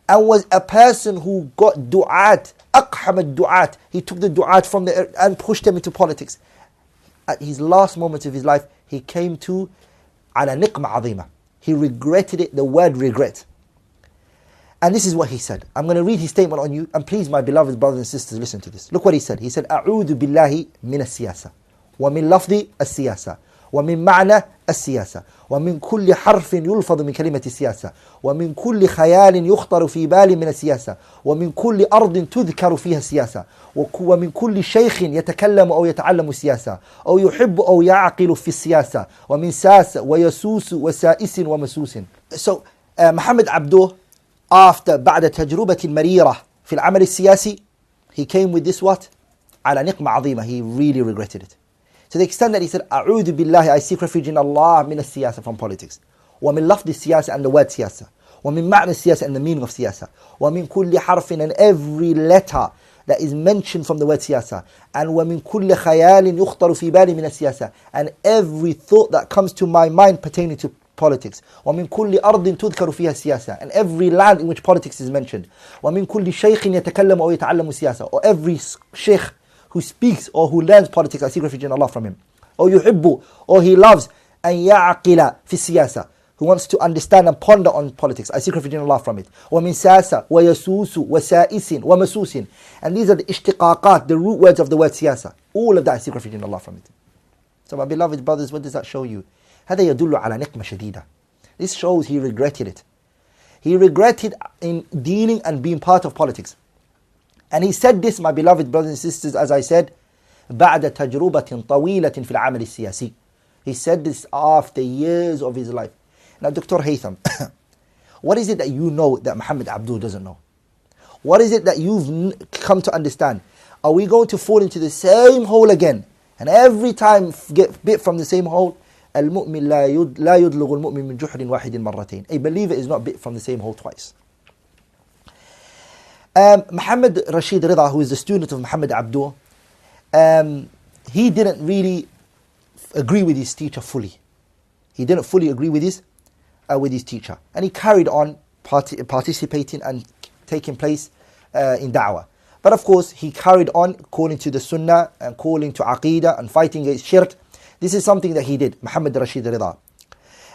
and was a person who got du'at, أقحم الدعاة. He took the du'at from the and pushed them into politics. at his last moments of his life, he came to على نقمة عظيمة. He regretted it, the word regret. And this is what he said. I'm going to read his statement on you, and please, my beloved brothers and sisters, listen to this. Look what he said. He said, أعوذ بالله من السياسة ومن لفظ السياسة ومن معنى السياسة ومن كل حرف يلفظ من كلمة السياسة ومن كل خيال يخطر في بال من السياسة ومن كل أرض تذكر فيها السياسة ومن كل شيخ يتكلم أو يتعلم السياسة أو يحب أو يعقل في السياسة ومن ساس ويسوس وسائس ومسوس. So Muhammad Abduh, after بعد تجربة مريرة في العمل السياسي, he came with this what? على نقمة عظيمة. He really regretted it. To the extent that he said, أعوذ بالله, I seek refuge in Allah من السياسة, from politics. ومن لفظ السياسة, and the word سياسة. ومن معنى السياسة, and the meaning of سياسة. ومن كل حرف, and every letter that is mentioned from the word سياسة. And ومن كل خيال يخطر في بالي من السياسة. And every thought that comes to my mind pertaining to politics. ومن كل أرض تذكر فيها السياسة. And every land in which politics is mentioned. ومن كل شيخ يتكلم أو يتعلم السياسة. Or every sheikh who speaks or who learns politics, I seek refuge in Allah from him. Or يحب, or he loves, أن يعقل في السياسة, who wants to understand and ponder on politics, I seek refuge in Allah from it. ومن ساسة ويسوس وسائس ومسوس. And these are the ishtiqaqat, the root words of the word siyasa. All of that I seek refuge in Allah from it. So my beloved brothers, what does that show you? هذا يدل على نقمة شديدة. This shows he regretted it. He regretted in dealing and being part of politics. And he said this, my beloved brothers and sisters, as I said, بعد تجربة طويلة في العمل السياسي. He said this after years of his life. Now, Dr. Haitham, what is it that you know that Muhammad Abduh doesn't know? What is it that you've come to understand? Are we going to fall into the same hole again? And every time get bit from the same hole? المؤمن لا يدلغ المؤمن من جحر واحد مرتين. A believer is not bit from the same hole twice. Muhammad Rashid Rida, who is the student of Muhammad Abduh, he didn't really agree with his teacher fully. He didn't fully agree with his teacher. And he carried on participating and taking place in Dawah. But of course, he carried on calling to the Sunnah and calling to Aqeedah and fighting against Shirk. This is something that he did, Muhammad Rashid Rida.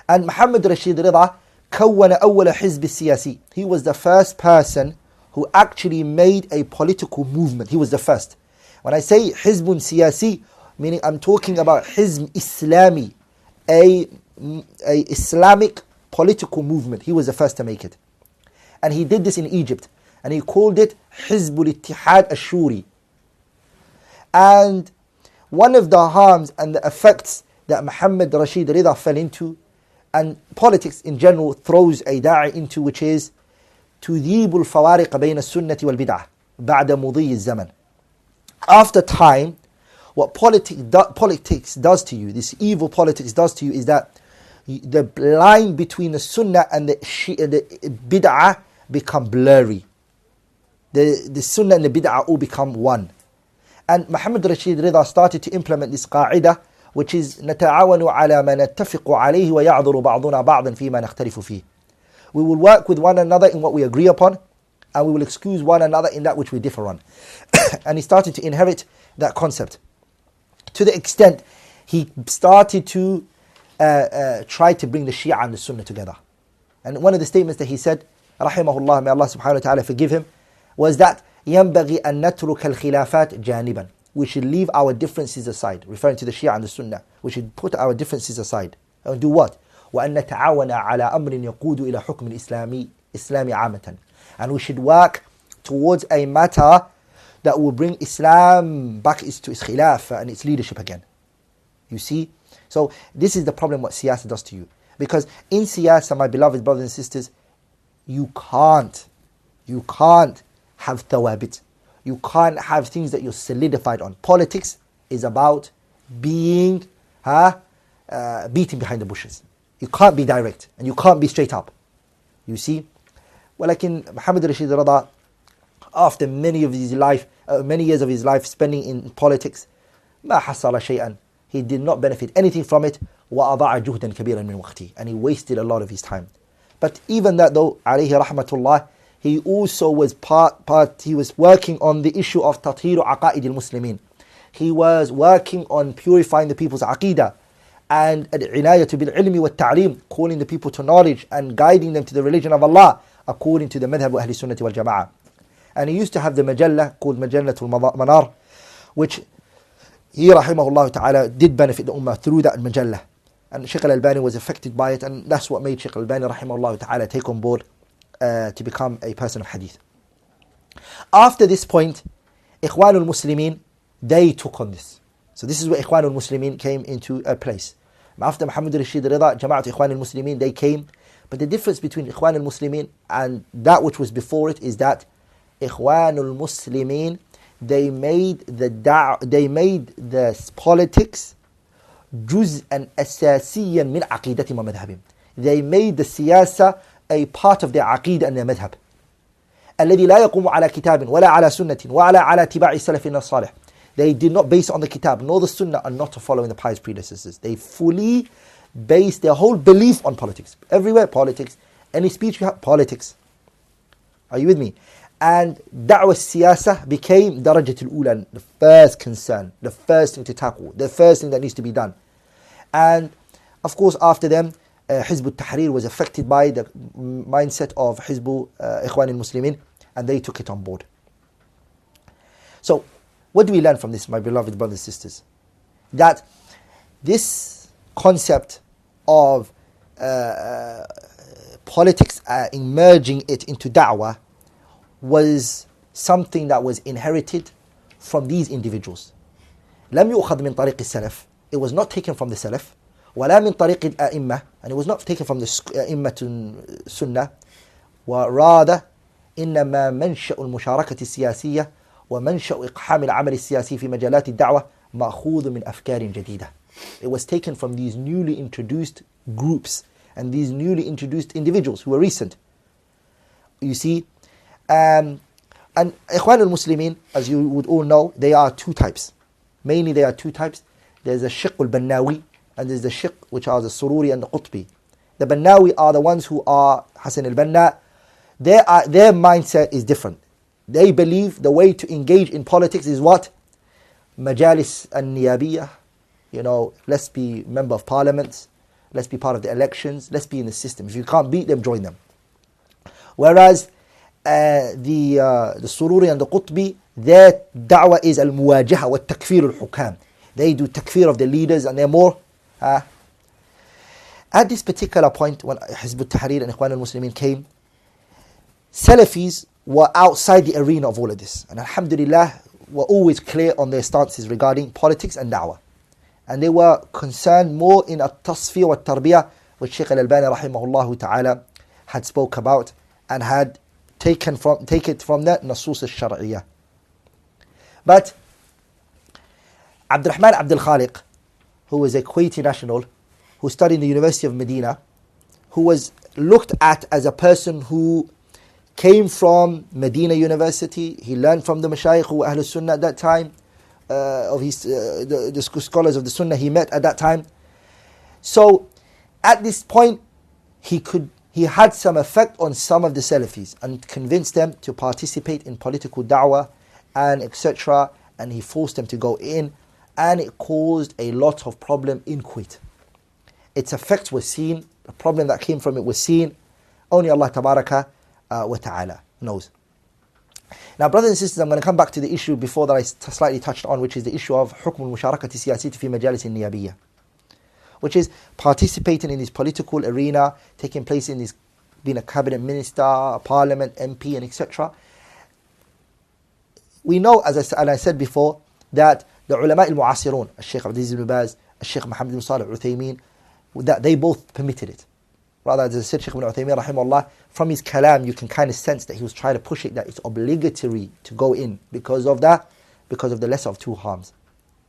And Muhammad Rashid Rida كون أول حزب السياسي. He was the first person who actually made a political movement. He was the first. When I say حزب سياسي, meaning I'm talking about حزب Islami, a Islamic political movement. He was the first to make it. And he did this in Egypt. And he called it حزب الاتحاد الشوري. And one of the harms and the effects that Muhammad Rashid Rida fell into, and politics in general throws a da'i into, which is تذيب الفوارق بين السنة والبدعة بعد مضي الزمن. After time, what politics does to you, this evil politics does to you, is that the line between the sunnah and the bid'ah become blurry. The sunnah and the bid'ah all become one. And Muhammad Rashid Rida started to implement this qa'idah, which is نتعاون على ما نتفق عليه ويعذر بعضنا بعضا فيما نختلف فيه. We will work with one another in what we agree upon, and we will excuse one another in that which we differ on. And he started to inherit that concept, to the extent he started to try to bring the Shia and the Sunnah together. And one of the statements that he said, rahimahullah, may Allah subhanahu wa ta'ala forgive him, was that ينبغي أن نترك الخلافات جانبا. We should leave our differences aside, referring to the Shia and the Sunnah. We should put our differences aside and do what? وأن نتعاون على أمر يقود إلى حكم الإسلام عامة. And we should work towards a matter that will bring Islam back to its khilafah and its leadership again. You see? So this is the problem what siyasa does to you. Because in siyasa, my beloved brothers and sisters, you can't have thawabit. You can't have things that you're solidified on. Politics is about being beating behind the bushes. You can't be direct and you can't be straight up. You see? ولكن Muhammad Rashid Rida, after many years of his life spending in politics, ما حصل شيئا. He did not benefit anything from it. وأضاع جهدا كبيرا من وقته. And he wasted a lot of his time. But even that though, عليه رحمة الله, he also was he was working on the issue of تطهير عقائد المسلمين. He was working on purifying the people's aqidah and al-inayatu bil-ilmi wa-ta'lim, calling the people to knowledge and guiding them to the religion of Allah according to the madhab of Ahl Sunnati wal Jama'ah. And he used to have the majallah called Majallatul Manar, which he rahimahullah ta'ala did benefit the ummah through that majallah. And Shaykh al-Albani was affected by it, and that's what made Shaykh al-Albani rahimahullah ta'ala take on board to become a person of hadith. After this point, Ikhwanul Muslimin, they took on this. So this is where Ikhwanul Muslimin came into a place. After Muhammad Rashid Rida, Jama'at Ikhwanul Muslimin, they came. But the difference between Ikhwanul Muslimin and that which was before it is that Ikhwanul Muslimin, they made the politics جزءا أساسيا من عقيدتهم ومذهبهم. They made the siyasa a part of their aqidah and their madhab. الذي لا يقوم على كتاب ولا على سنة ولا على اتباع السلفين الصالح. They did not base it on the kitab nor the sunnah and not to following the pious predecessors. They fully based their whole belief on politics. Everywhere politics. Any speech you have, politics. Are you with me? And da'wah siyasa became darajatul ula, the first concern, the first thing to tackle, the first thing that needs to be done. And of course after them, Hizb al-Tahrir was affected by the mindset of Hizb Ikhwan al-Muslimin, and they took it on board. So what do we learn from this, my beloved brothers and sisters? That this concept of politics, emerging it into da'wah, was something that was inherited from these individuals. لم يؤخذ من طريق السلف. It was not taken from the Salaf. ولا من طريق الأئمة, and it was not taken from the أئمة السنة. وراده إنما منشأ المشاركة السياسية ومنشأ إقحام العمل السياسي في مجالات الدعوة مأخوذ من أفكار جديدة. It was taken from these newly introduced groups and these newly introduced individuals who were recent. You see, and Ikhwan al-Muslimin, as you would all know, they are two types. Mainly they are two types. There's the Shiq al-Bannawi and there's the Shiq which are the Sururi and the Qutbi. The Bannawi are the ones who are Hassan al-Banna. Their mindset is different. They believe the way to engage in politics is what? Majalis al-Niyabiyah. You know, let's be member of parliaments. Let's be part of the elections. Let's be in the system. If you can't beat them, join them. Whereas the Sururi and the Qutbi, their da'wah is al-muwajaha wa takfir al-hukam. They do takfir of the leaders and they're more. At this particular point, when Hizb al-Tahrir and Ikhwan al-Muslimin came, Salafis were outside the arena of all of this. And alhamdulillah, were always clear on their stances regarding politics and da'wah. And they were concerned more in at-tasfiyah wa tarbiyah, which Shaykh al-Albani rahimahullah ta'ala had spoke about and had take it from that Nasus al-Shar'iyyah. But Abdurrahman Abdul Khaliq, who was a Kuwaiti national, who studied in the University of Medina, who was looked at as a person who came from Medina University. He learned from the Mashayikh who were Ahlul Sunnah at that time, of his the scholars of the Sunnah he met at that time. So at this point, he had some effect on some of the Salafis and convinced them to participate in political da'wah and etc. And he forced them to go in, and it caused a lot of problem in Kuwait. Its effects were seen, the problem that came from it was seen. Only Allah Tabaraka wa Ta'ala knows. Now, brothers and sisters, I'm going to come back to the issue before that I slightly touched on, which is the issue of حكم المشاركة السياسية في مجالس النيابية, which is participating in this political arena, taking place in this, being a cabinet minister, a parliament, MP, and etc. We know, as I said before, that the ulama al-mu'asirun, Shaykh Abdulaziz ibn Baz, Shaykh Muhammad ibn Salih al-Uthaymin, that they both permitted it. Rather, as I said, Shaykh ibn Uthaymin rahimahullah, from his kalam you can kind of sense that he was trying to push it, that it's obligatory to go in because of that, because of the lesser of two harms.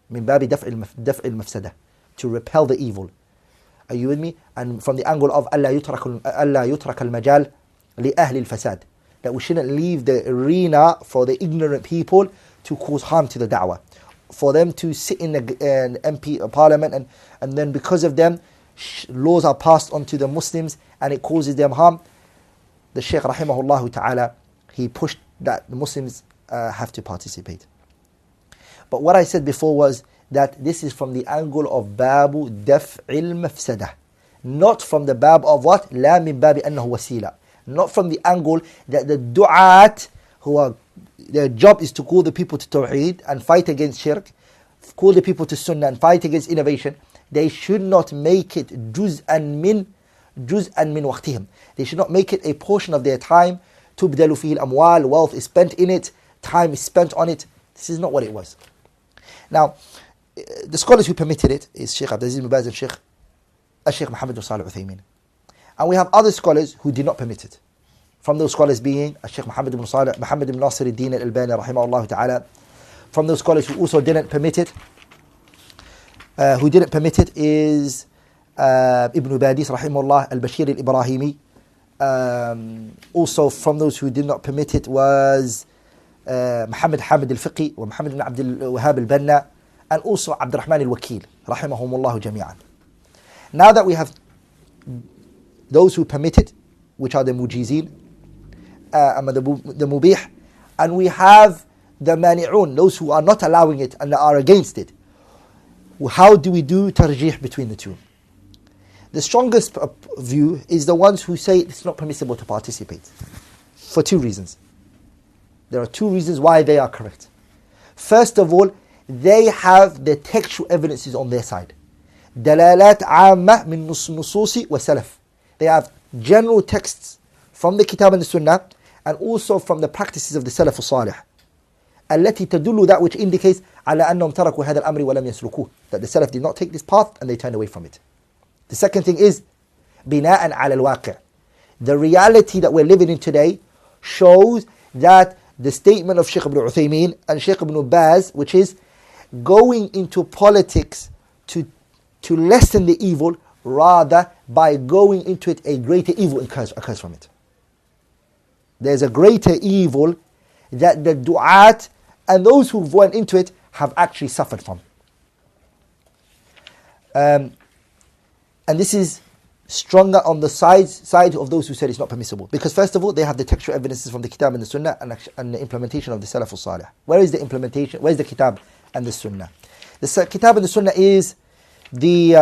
Min babi daf'il mafsada, to repel the evil. Are you with me? And from the angle of Allah yutrak al-majal li ahli al-fasad, that we shouldn't leave the arena for the ignorant people to cause harm to the da'wah, for them to sit in an MP parliament and then because of them laws are passed on to the Muslims and it causes them harm. The Shaykh rahimahullah ta'ala, he pushed that the Muslims have to participate. But what I said before was that this is from the angle of babu daf'il mafsadah, not from the bab of what? La min babi annahu wasila. Not from the angle that the du'at, who are, their job is to call the people to tawheed and fight against shirk, call the people to sunnah and fight against innovation, they should not make it juz'an min waqtihim. They should not make it a portion of their time. Tubdalu fihi al-amwal, wealth is spent in it, time is spent on it. This is not what it was. Now, the scholars who permitted it is Shaykh Abdulaziz ibn Baz and Shaykh Muhammad bin Salih al-Uthaymin. And we have other scholars who did not permit it. From those scholars being Shaykh Muhammad ibn Nasir al-Din al-Albani rahimahullah ta'ala. From those scholars who also didn't permit it, is Ibn Badis rahimahullah, al-Bashir al-Ibrahimi. Also from those who did not permit it was Muhammad Hamid al-Fiqi wa Muhammad ibn Abdul Wahhab al-Banna, and also Abdurrahman al-Wakil rahimahumullah jami'an. Now that we have those who permit it, which are the mujizin, the mubih, and we have the mani'un, those who are not allowing it and are against it, how do we do tarjih between the two? The strongest view is the ones who say it's not permissible to participate, for two reasons. There are two reasons why they are correct. First of all, they have the textual evidences on their side. Dalalat amma min nususi wa salaf. They have general texts from the Kitab and the Sunnah, and also from the practices of the Salaf al-Salih. التي تدل, that which indicates على أنهم تركوا هذا الأمر ولم يسلكوه, that the Salaf did not take this path and they turned away from it. The second thing is بناء على الواقع. The reality that we're living in today shows that the statement of Shaykh Ibn Uthaymin and Shaykh Ibn Baz, which is going into politics to lessen the evil, rather by going into it a greater evil occurs from it. There's a greater evil that the du'at and those who went into it have actually suffered from. And this is stronger on the side of those who said it's not permissible. Because first of all, they have the textual evidences from the Kitab and the Sunnah and the implementation of the Salaf al-Salih. Where is the implementation? Where is the Kitab and the Sunnah? The Kitab and the Sunnah is the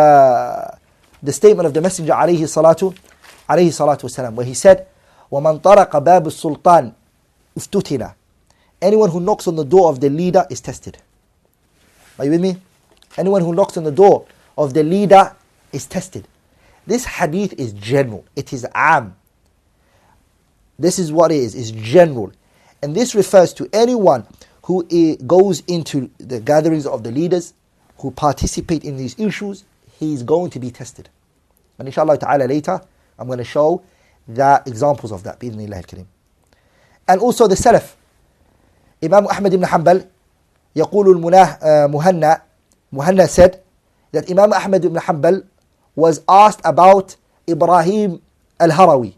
statement of the Messenger alayhi salatu wasalam, where he said, وَمَنْ طَرَقَ بَابُ السُّلْطَانِ اُفْتُتِنَا. Anyone who knocks on the door of the leader is tested. Are you with me? Anyone who knocks on the door of the leader is tested. This hadith is general. It is am. This is what it is. It's general. And this refers to anyone who goes into the gatherings of the leaders, who participate in these issues, he is going to be tested. And inshallah ta'ala later, I'm going to show the examples of that. Bi-idhnillah al-kareem. And also the Salaf. Imam Ahmad ibn Hanbal, يقول Muhanna said that Imam Ahmad ibn Hanbal was asked about Ibrahim al-Harawi.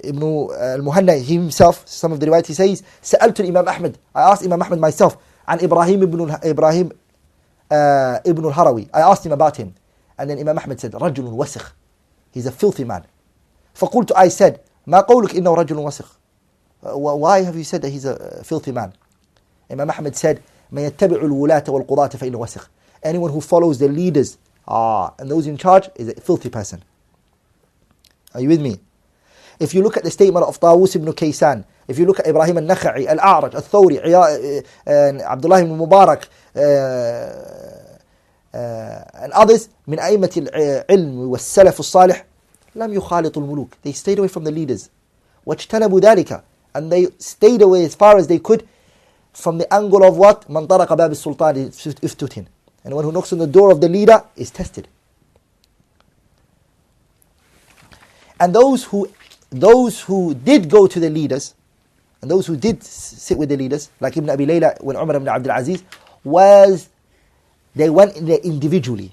Ibn al-Muhanna himself, some of the riwayat, he says, سألت Imam Ahmad, I asked Imam Ahmad myself, and Ibrahim ibn al-Harawi, I asked him about him. And then Imam Ahmad said, رجل وسخ. He's a filthy man. فقلت, I said, ما قولك إنه رجل وسخ. Why have you said that he's a filthy man? Imam Ahmad said, من يتبع الولاة والقضاة فإنه وسخ. Anyone who follows the leaders and those in charge is a filthy person. Are you with me? If you look at the statement of Tawus ibn Kaysan, if you look at Ibrahim al-Nakha'i, al-A'raj, al-Thawri, Abdullah ibn Mubarak, and others, من أئمة العلم والسلف الصالح, لم يخالطوا الملوك. They stayed away from the leaders. واجتنبوا ذلك. And they stayed away as far as they could from the angle of what? من طرق باب السلطان افتتن. And one who knocks on the door of the leader is tested. And those who did go to the leaders, and those who did sit with the leaders, like Ibn Abi Layla when Umar ibn Abdul Aziz, they went in there individually.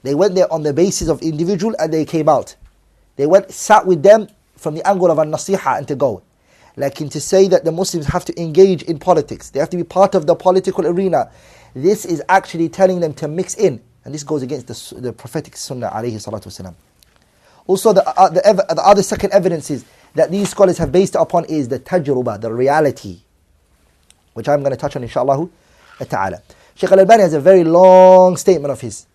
They went there on the basis of individual and they came out. They sat with them from the angle of an-nasiha and to go. Like to say that the Muslims have to engage in politics, they have to be part of the political arena, this is actually telling them to mix in. And this goes against the prophetic sunnah alayhi salatu wasalam. Also the other second evidence is that these scholars have based upon is the tajruba, the reality. which I'm going to touch on inshallah ta'ala. Shaykh al-Albani has a very long statement of his,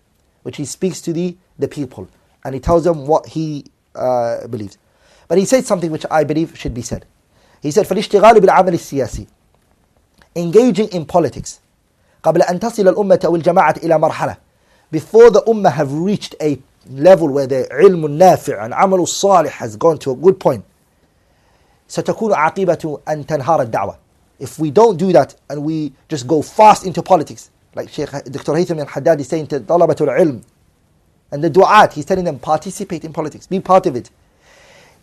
which he speaks to the people, and he tells them what he believes. But he said something which I believe should be said. He said, فَالِاشْتِغَالُ بِالْعَمَلِ السِّيَاسِي, engaging in politics, قبل أن تصل الأمة أو الجماعة إلى مرحلة, before the ummah have reached a level where the علم النافع and عمل الصالح has gone to a good point, ستكون عاقبة أن تنهار الدعوة. If we don't do that and we just go fast into politics, like Sheikh Dr. Haitham and Haddad is saying to طلبة العلم and the du'at, he's telling them participate in politics, be part of it.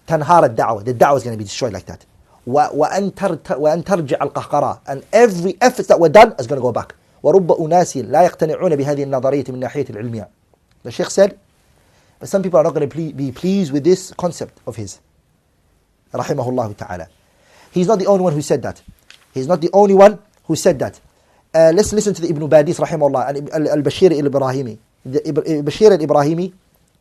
تنهار الدعوة, the da'wah is going to be destroyed like that. وأن ترجع القهقرة, and every effort that were done is going to go back. ورب أناس لا يقتنعون بهذه النظرية من ناحية العلمية. The Sheikh said, but some people are not going to be pleased with this concept of his. Rahimahullah ta'ala. He's not the only one who said that. He's not the only one who said that. Let's listen to the Ibn Badis rahimahullah and al-Bashir al-Ibrahimi. Bashir al-Ibrahimi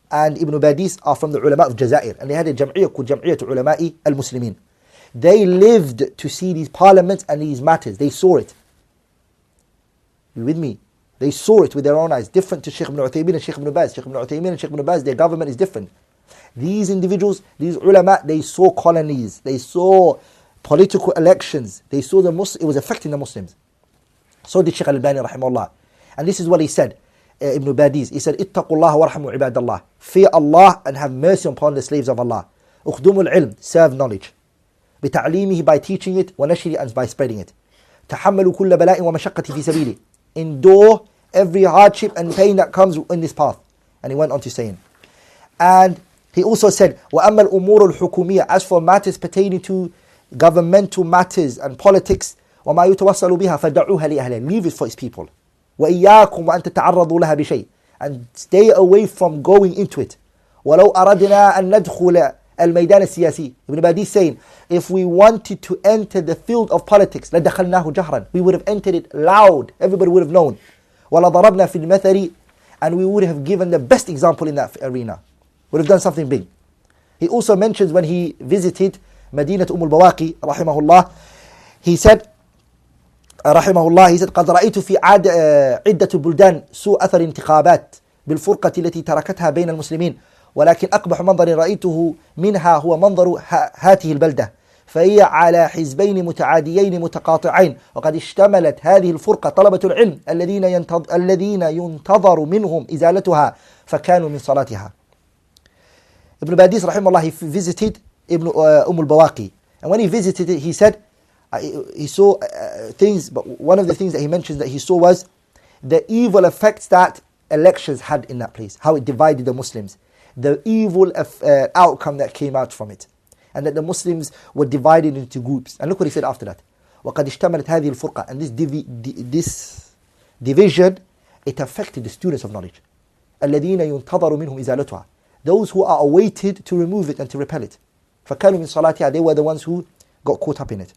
and Ibn Badis are from the ulama of Jazair, and they had a jam'iyyah called Jam'iyyat Ulama'i al-Muslimin. They lived to see these parliaments and these matters. They saw it. You with me? They saw it with their own eyes. Different to Sheikh ibn Uthaymeen and Sheikh ibn Baz. Sheikh ibn Uthaymeen and Sheikh ibn Baz, their government is different. These individuals, these ulama, they saw colonies. They saw political elections. They saw it was affecting the Muslims. So did Shaykh al-Albani rahimahullah. And this is what he said, Ibn Badis. He said, اتقوا الله وارحموا عباد الله. Fear Allah and have mercy upon the slaves of Allah. اخدموا العلم, serve knowledge. بتعليمه, by teaching it, ونشره, and by spreading it. تحملوا كل بلاء ومشقة في سبيله. Endure every hardship and pain that comes in this path. And he went on to saying. And he also said, وَأَمَّا الْأُمُورُ الْحُكُومِيَّةِ, as for matters pertaining to governmental matters and politics, وَمَا يُتَوَصَّلُ بِهَا فَدَعُوهَا لِأَهْلِهَا, leave it for its people. وَإِيَّاكُمْ وَأَن تَتَعَرَّضُوا لَهَا بِشَيْءٍ, and stay away from going into it. وَلَوْ أَرَدْنَا أَن نَدْخُلَ الْمَيْدَانَ السِّيَاسِي, Ibn Badi saying, if we wanted to enter the field of politics, لَدَخَلْنَاهُ جَهْرًا, we would have entered it loud, everybody would have known. وَلَضَرَبْنَا فِي الْمَثَلِ, and we would have given the best example in that arena. Would have done something big. He also mentions when he visited Madinat al-Bawaqi, rahimahullah, he said, قد رأيت في عدة البلدان سوء أثر انتخابات بالفرقة التي تركتها بين المسلمين، ولكن أقبح منظر رأيته منها هو منظر هاته البلدة، فهي على حزبين متعاديين متقاطعين، وقد اشتملت هذه الفرقة طلبة العلم الذين ينتظر منهم إزالتها فكانوا من صلاتها. Ibn Badis rahimahullah, he visited al-Bawaqi, and when he visited it, he said he saw things, but one of the things that he mentioned that he saw was the evil effects that elections had in that place, how it divided the Muslims, the evil outcome that came out from it, and that the Muslims were divided into groups. And look what he said after that. وَقَدْ اشْتَمَلَتْ هَذِهِ الْفُرْقَةِ, and this division, it affected the students of knowledge. الَّذِينَ يُنْتَظَرُ مِنْهُمْ إِزَالَتُهَا, those who are awaited to remove it and to repel it. فَكَانُوا مِنْ صَلَاتِهَا, they were the ones who got caught up in it.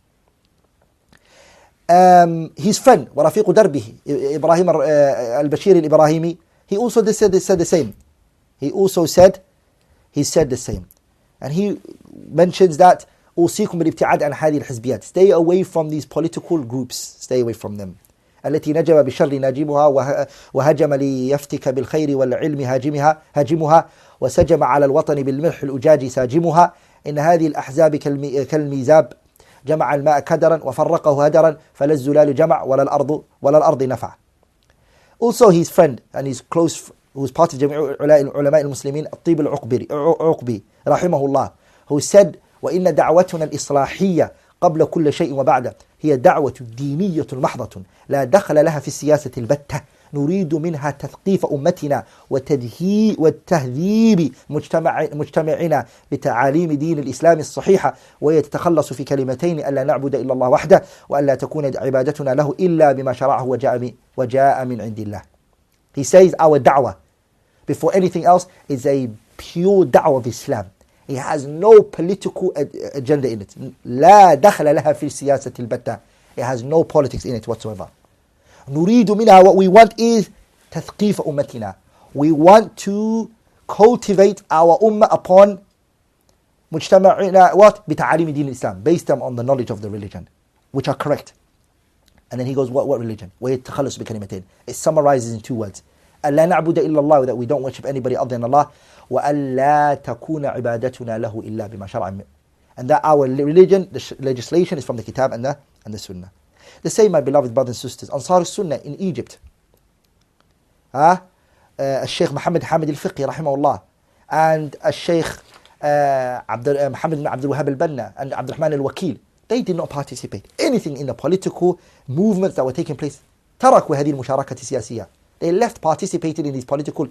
His friend, وَرَفِيقُ دَرْبِهِ, Ibrahim al-Bashir al-Ibrahimi, he also said the same. He said the same. And he mentions that أوصيكم بالابتعاد عن هذه الحزبيات, stay away from these political groups, stay away from them. التي نجم بشر ناجمها وهجم ليفتك بالخير والعلم هاجمها وسجم على الوطن بالملح الأجاج ساجمها إن هذه الأحزاب كالميزاب جمع الماء كدرا وفرقه هدرا فلا الزلال جمع ولا الأرض نفع. Also his friend and his close, who was part of جميع علماء المسلمين, الطيب العقبي رحمه الله, who said وإن دعوتنا الإصلاحية قبل كل شيء وبعده هي دعوة دينية محضة لا دخل لها في السياسة البتة، نريد منها تثقيف أمتنا وتهذيب مجتمعنا بتعاليم دين الإسلام الصحيحة، ويتخلص في كلمتين ألا نعبد إلا الله وحده وألا تكون عبادتنا له إلا بما شرعه وجاء من عند الله. He says our da'wah, before anything else, is a pure da'wah of Islam. He has no political agenda in it. لا دخل لها في السياسة البتة. It has no politics in it whatsoever. نريد منها, what we want is تثقيف أمتنا. We want to cultivate our ummah upon مجتمعنا what? بتعاليم دين الإسلام, based on the knowledge of the religion, which are correct. And then he goes, what religion? وَيَتَّخَلَّصُ بِكَلِمَتَيْنِ. It summarizes in 2 words. أَلَّا نَعْبُدَ إِلَّا اللَّهِ, that we don't worship anybody other than Allah. وَأَلَّا تَكُونَ عِبَادَتُنَا لَهُ إِلَّا بِمَا شَرَعَ. And that our religion, the legislation is from the Kitab and the Sunnah. The same, my beloved brothers and sisters, Ansar al-Sunnah in Egypt. Sheikh Muhammad Hamid al-Fiqhi, rahimahullah, and Sheikh Muhammad bin Abdul Wahhab al-Banna and Abdurrahman al-Wakil, they did not participate anything in the political movements that were taking place. تركوا هذه المشاركة السياسية. They left participating in these political.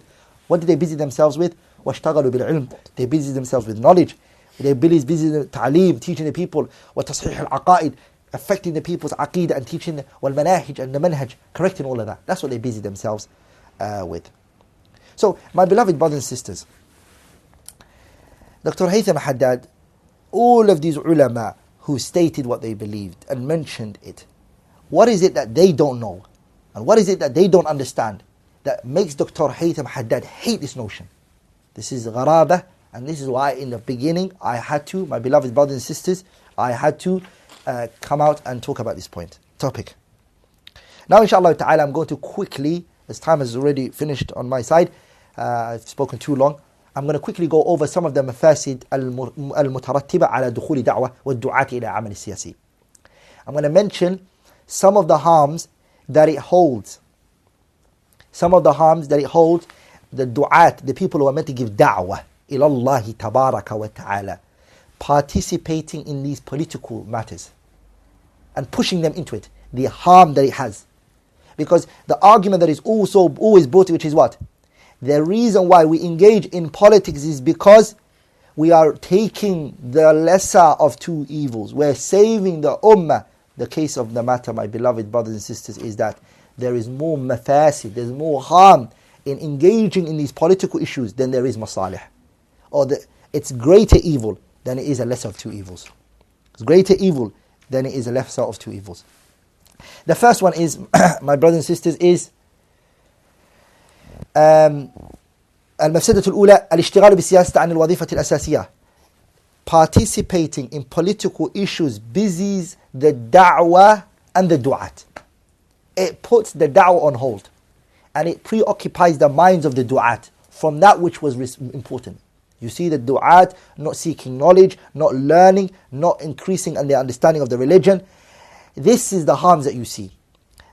What did they busy themselves with? واشتغلوا بالعلم. They busy themselves with knowledge. They busy تعليم, teaching the people, وتصحيح العقائد, affecting the people's aqidah and teaching والمناهج and the manhaj, correcting all of that. That's what they busy themselves with. So, my beloved brothers and sisters, Dr. Haitham Haddad, all of these ulama who stated what they believed and mentioned it, what is it that they don't know? And what is it that they don't understand that makes Dr. Haitham Haddad hate this notion? This is gharabah, and this is why in the beginning I had to, my beloved brothers and sisters, I had to come out and talk about this topic. Now inshallah ta'ala I'm going to quickly, as time has already finished on my side, I've spoken too long, I'm going to quickly go over some of the mafasid al-mutarattiba ala dukhuli da'wah wa du'ati ila amal siyasi. I'm going to mention some of the harms that it holds. Some of the harms that it holds, the du'at, the people who are meant to give da'wah ila Allah tabaraka wa ta'ala, participating in these political matters and pushing them into it, the harm that it has. Because the argument that is also always brought, which is what? The reason why we engage in politics is because we are taking the lesser of 2 evils. We're saving the ummah. The case of the matter, my beloved brothers and sisters, is that there is more mafasid, there's more harm in engaging in these political issues than there is masalih. Or it's greater evil than it is a lesser of 2 evils. It's greater evil than it is a lesser of 2 evils. The first one is, my brothers and sisters, is المفسدة الأولى الاشتغال بالسياسة عن الوظيفة الأساسية. Participating in political issues busies the da'wah and the du'at. It puts the da'wah on hold and it preoccupies the minds of the du'at from that which was important. You see the du'at not seeking knowledge, not learning, not increasing in their understanding of the religion. This is the harms that you see.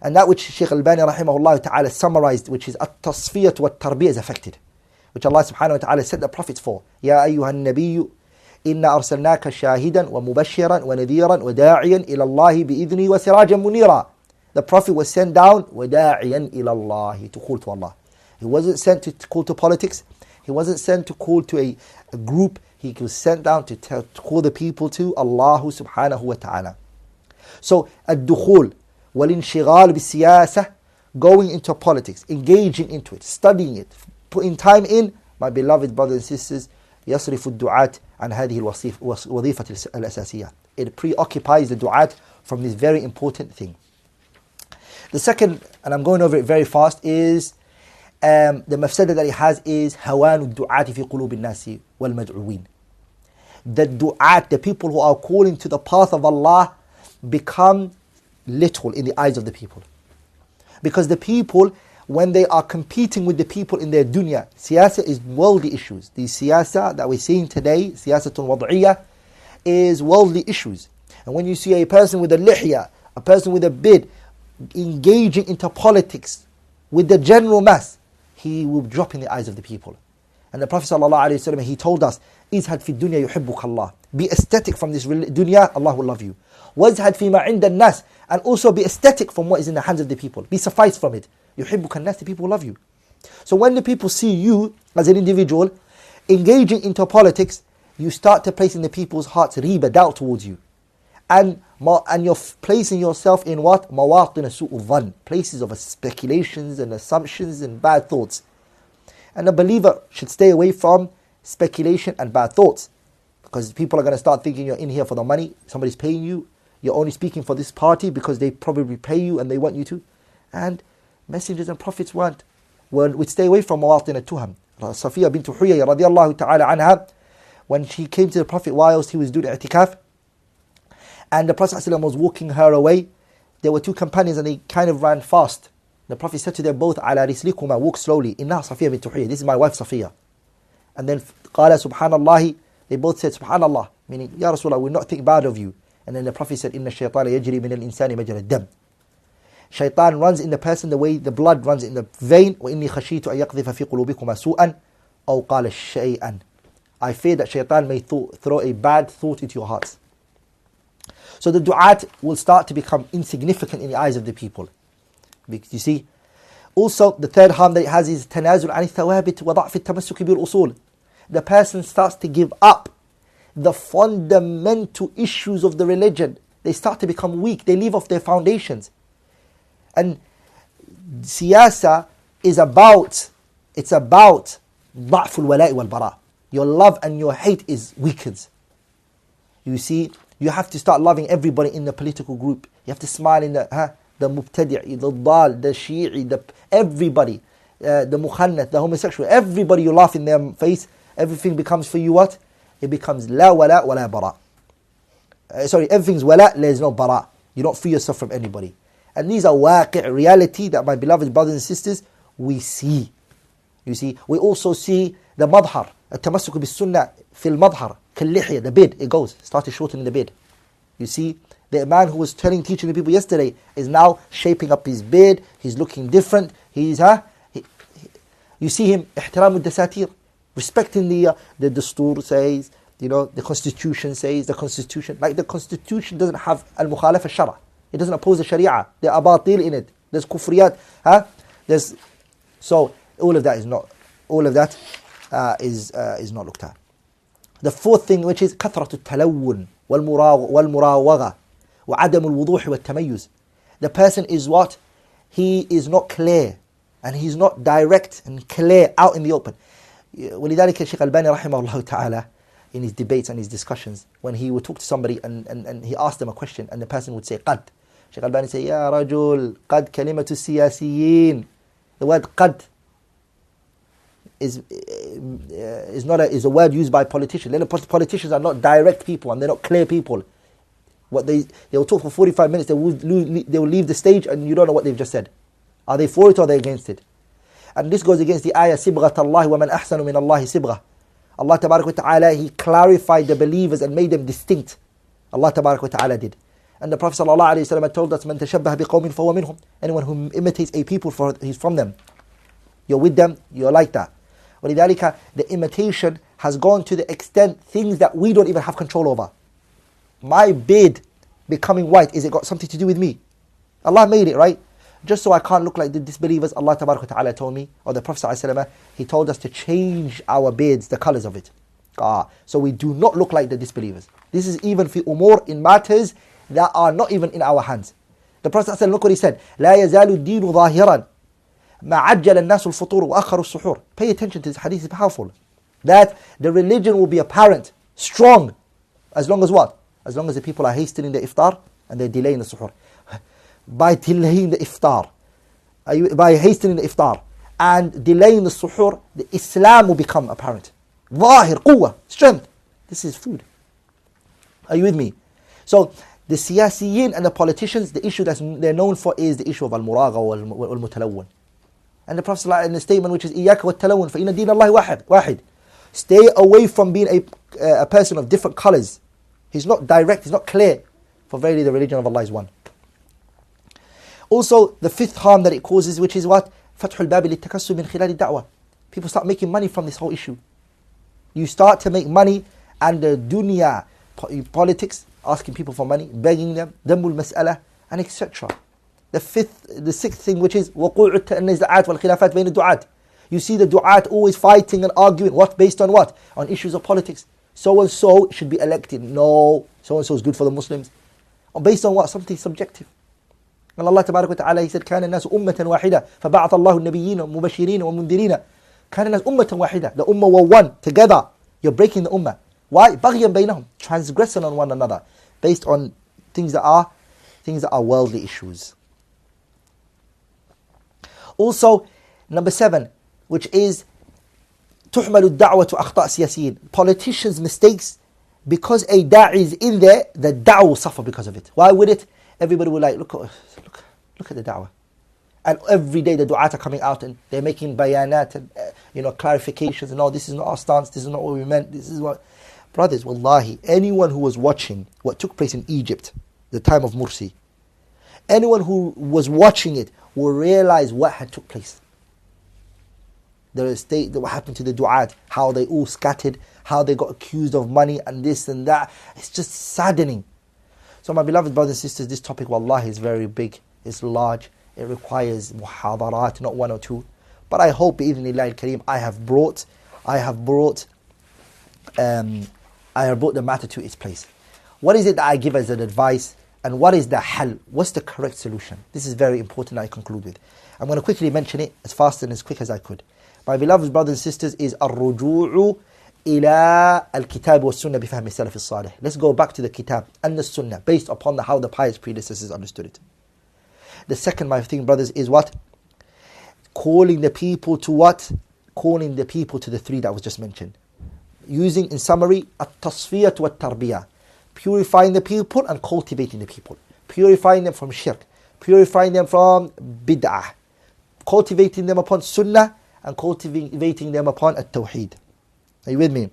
And that which Shaykh Al-Bani rahimahullah ta'ala summarized, which is at-tasfiyat wa at-tarbiyah, is affected. Which Allah subhanahu wa ta'ala sent the prophets for. Ya ayyuhan nabiyyu, inna arsalnaka shahidan wa mubashiran wa nadhiran wa da'iyan ila Allahi bi'idhni wa sirajan munira. The prophet was sent down, wa da'iyan ila Allahi, to call to Allah. He wasn't sent to call to politics. He wasn't sent to call to a group. He was sent down to call the people to Allah subhanahu wa ta'ala. So, ad-dukhul, wal-inshighal bis-siyasah, going into politics, engaging into it, studying it, putting time in, my beloved brothers and sisters, يصرف الدعاة عن هذه الوظيفة الأساسية. It preoccupies the du'at from this very important thing. The second, and I'm going over it very fast, is the mafsada that it has is هوان الدعاة في قلوب الناس والمدعوين. The du'at, the people who are calling to the path of Allah, become little in the eyes of the people. Because the people, when they are competing with the people in their dunya, siyasa is worldly issues. The siyasa that we're seeing today, siyasatun wad'iyah, is worldly issues. And when you see a person with a lihya, a person with a bid, engaging into politics with the general mass, he will drop in the eyes of the people. And the Prophet ﷺ, he told us, izhad fi dunya yuhibbuka Allah. Be aesthetic from this dunya, Allah will love you. Wazhad fi ma inda nas, and also be aesthetic from what is in the hands of the people. Be sufficed from it. Yuhibbuka nas, the people will love you. So when the people see you as an individual engaging into politics, you start to place in the people's hearts riba, doubt towards you. And you're placing yourself in what? Mawatin su'u dhann, places of speculations and assumptions and bad thoughts. And a believer should stay away from speculation and bad thoughts. Because people are going to start thinking you're in here for the money, somebody's paying you, you're only speaking for this party because they probably pay you and they want you to. And messengers and prophets would stay away from mawatin al-tuham. Safiya bint Huyay radiallahu ta'ala anha, when she came to the Prophet whilst he was doing i'tikaf, and the Prophet ﷺ was walking her away there were two companions and they kind of ran fast. The Prophet said to them both, على رسلكما, walk slowly. إنها صفية بنت حيي. This is my wife Safiya. And then قال subhanallah, they both said subhanallah, meaning Ya Rasulullah, we'll not think bad of you. And then the Prophet said, إن الشيطان يجري من الإنسان مجرى الدم. Shaitan runs in the person the way the blood runs in the vein. وإني خشيت أن يقذف في قلوبكما سوءا أو قال شيئا. I fear that shaitan may throw a bad thought into your hearts. So the du'at will start to become insignificant in the eyes of the people. You see? Also, the third harm that it has is تنازل عن الثوابت وضعف التمسك بالأصول. The person starts to give up the fundamental issues of the religion. They start to become weak. They leave off their foundations. And siyasa is about, it's about ضعف الولاء والبراء. Your love and your hate is weakens. You see, you have to start loving everybody in the political group. You have to smile in the mubtadi', the dal, the shi'i, everybody, the mukhannath, the homosexual, everybody you laugh in their face. Everything becomes for you what? It becomes la wala wala bara. Everything's wala, there's no bara. You don't free yourself from anybody. And these are waqi', reality that my beloved brothers and sisters, we see. You see, we also see the madhar, التمسك بالسنة في المظهر كاللحية, the beard, it goes, started shortening the beard. You see, the man who was teaching the people yesterday is now shaping up his beard, he's looking different, you see him, احترام الدساتير, respecting the dastur says, the constitution says, the constitution doesn't have al-mukhalaf al-shara, it doesn't oppose the sharia, there are batil in it, there's kufriyat, so all of that is not looked at. The fourth thing, which is كثرة التلون والمراوغة وعدم الوضوح والتميز. The person is what? He is not clear and he's not direct and clear out in the open. ولذلك الشيخ الباني رحمه الله تعالى, in his debates and his discussions, when he would talk to somebody and he asked them a question and the person would say قد, Shaykh Al-Bani say يا رجل قد كلمة السياسيين. The word قد is a word used by politicians. Then politicians are not direct people and they're not clear people. They will talk for 45 minutes, they will leave the stage and you don't know what they've just said. Are they for it or are they against it? And this goes against the ayah صبغة الله ومن أحسن من الله صبغة. Allah Tabarak wa Ta'ala, He clarified the believers and made them distinct. Allah Tabarak wa Ta'ala did. And the Prophet Sallallahu Alaihi Wasallam told us, من تشبه بقوم فهو منهم. Anyone who imitates a people, he's from them. You're with them, you're like that. ولذلك, the imitation has gone to the extent things that we don't even have control over. My beard becoming white, is it got something to do with me? Allah made it, right? Just so I can't look like the disbelievers, Allah Tabarak wa Ta'ala told me, or the Prophet ﷺ, he told us to change our beards, the colors of it. So we do not look like the disbelievers. This is even fi umur, in matters that are not even in our hands. The Prophet ﷺ, look what he said, لا يزال الدين ظاهرا ما عجل الناس الفطور وأخر السحور. Pay attention to this hadith, it's powerful. That the religion will be apparent, strong, as long as what? As long as the people are hastening the iftar and they're delaying the suhoor. By delaying the iftar, by hastening the iftar and delaying the suhoor, the Islam will become apparent. Zahir, quwwah, strength. This is food. Are you with me? So the siyasiyin and the politicians, the issue that they're known for is the issue of al-muragha wal-mutalawwan. And the Prophet ﷺ in the statement which is إِيَّاكَ وَالتَّلَوُّنَ فَإِنَّ دِينَ اللَّهِ وَاحِدٌ. Stay away from being a person of different colors. He's not direct, he's not clear. For verily the religion of Allah is one. Also, the fifth harm that it causes, which is what? فَتْحُ الْبَابِ لِلتَّكَسُّبِ مِنْ خِلَالِ الدَّعْوَةِ. People start making money from this whole issue. You start to make money and the dunya, politics, asking people for money, begging them, دَمُّ الْمَسْأَلَةِ, and etc. The sixth thing, which is وَقُوعُ النِّزَاعَاتِ وَالْخِلَافَاتِ بَيْنَ الدُّعَاةِ. You see the du'at always fighting and arguing. What? Based on what? On issues of politics. So-and-so should be elected. No, so-and-so is good for the Muslims. Or based on what? Something subjective. And Allah Tabarak wa Ta'ala, He said, كَانَ النَّاسُ أُمَّةً وَاحِدًا فَبَعَثَ اللَّهُ النَّبِيِّينَ وَمُبَشِّرِينَ وَمُنذِرِينَ. كَانَ النَّاسُ أُمَّةً وَاحِدًا. The ummah were one, together. You're breaking the ummah. Why? بَغْيًا بَيْنَهُمْ. Transgressing on one another. Based on things that are worldly issues. Also, number 7, which is تُحْمَلُ الدَّعْوَةُ أَخْطَاء سِيَاسِيِّينَ. Politicians' mistakes, because a da'i is in there, the da'wah will suffer because of it. Why would it? everybody will like, look at the da'wah. And every day the du'at are coming out and they're making bayanat and clarifications and this is not our stance, this is not what we meant, this is what... Brothers, wallahi, anyone who was watching what took place in Egypt, the time of Mursi, anyone who was watching it will realize what had took place. The state, what happened to the du'at, how they all scattered, how they got accused of money and this and that. It's just saddening. So my beloved brothers and sisters, this topic, wallahi, is very big, it's large. It requires muhadarat, not one or two. But I hope, bi'idhnillah al-kareem, I have brought the matter to its place. What is it that I give as an advice? And what is the hal? What's the correct solution? This is very important I conclude with. I'm going to quickly mention it as fast and as quick as I could. My beloved brothers and sisters, is الرجوع إلى الكتاب والسنة بفهم السلف الصالح. Let's go back to the kitab and the sunnah based upon how the pious predecessors understood it. The second, my thing, brothers, is what? Calling the people to what? Calling the people to the three that was just mentioned. Using, in summary, at-tasfiyat wa at-tarbiyah. Purifying the people and cultivating the people. Purifying them from shirk. Purifying them from bid'ah. Cultivating them upon sunnah and cultivating them upon at-tawheed. Are you with me?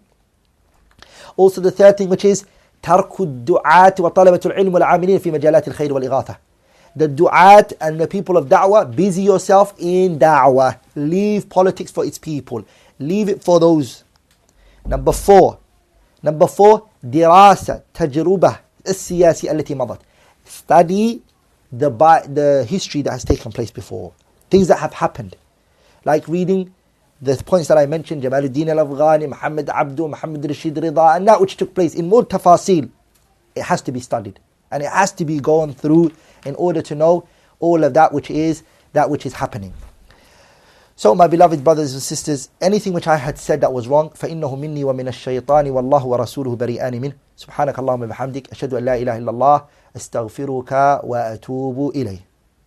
Also the third thing, which is ترك الدعاة وطلبة العلم والعاملين في مجالات الخير والإغاثة. The du'at and the people of da'wah, busy yourself in da'wah. Leave politics for its people. Leave it for those. Number four, دراسة تجربة السياسية التي مضت. Study the history that has taken place before. Things that have happened. Like reading the points that I mentioned, Jamaluddin al-Afghani, Muhammad Abdu, Muhammad Rashid Rida, and that which took place in more tafasil. It has to be studied. And it has to be gone through in order to know all of that which is happening. So my beloved brothers and sisters, anything which I had said that was wrong, فَإِنَّهُ مِنِّي وَمِنَ الشَّيْطَانِ وَاللَّهُ وَرَسُولُهُ بَرِيئَانِ مِنْهُ سُبْحَانَكَ اللَّهُمَّ وَبِحَمْدِكَ أَشْهَدُ أَن لَا إِلَهَ إِلَّا اللَّهُ أَسْتَغْفِرُكَ وَأَتُوبُ إِلَيْهِ.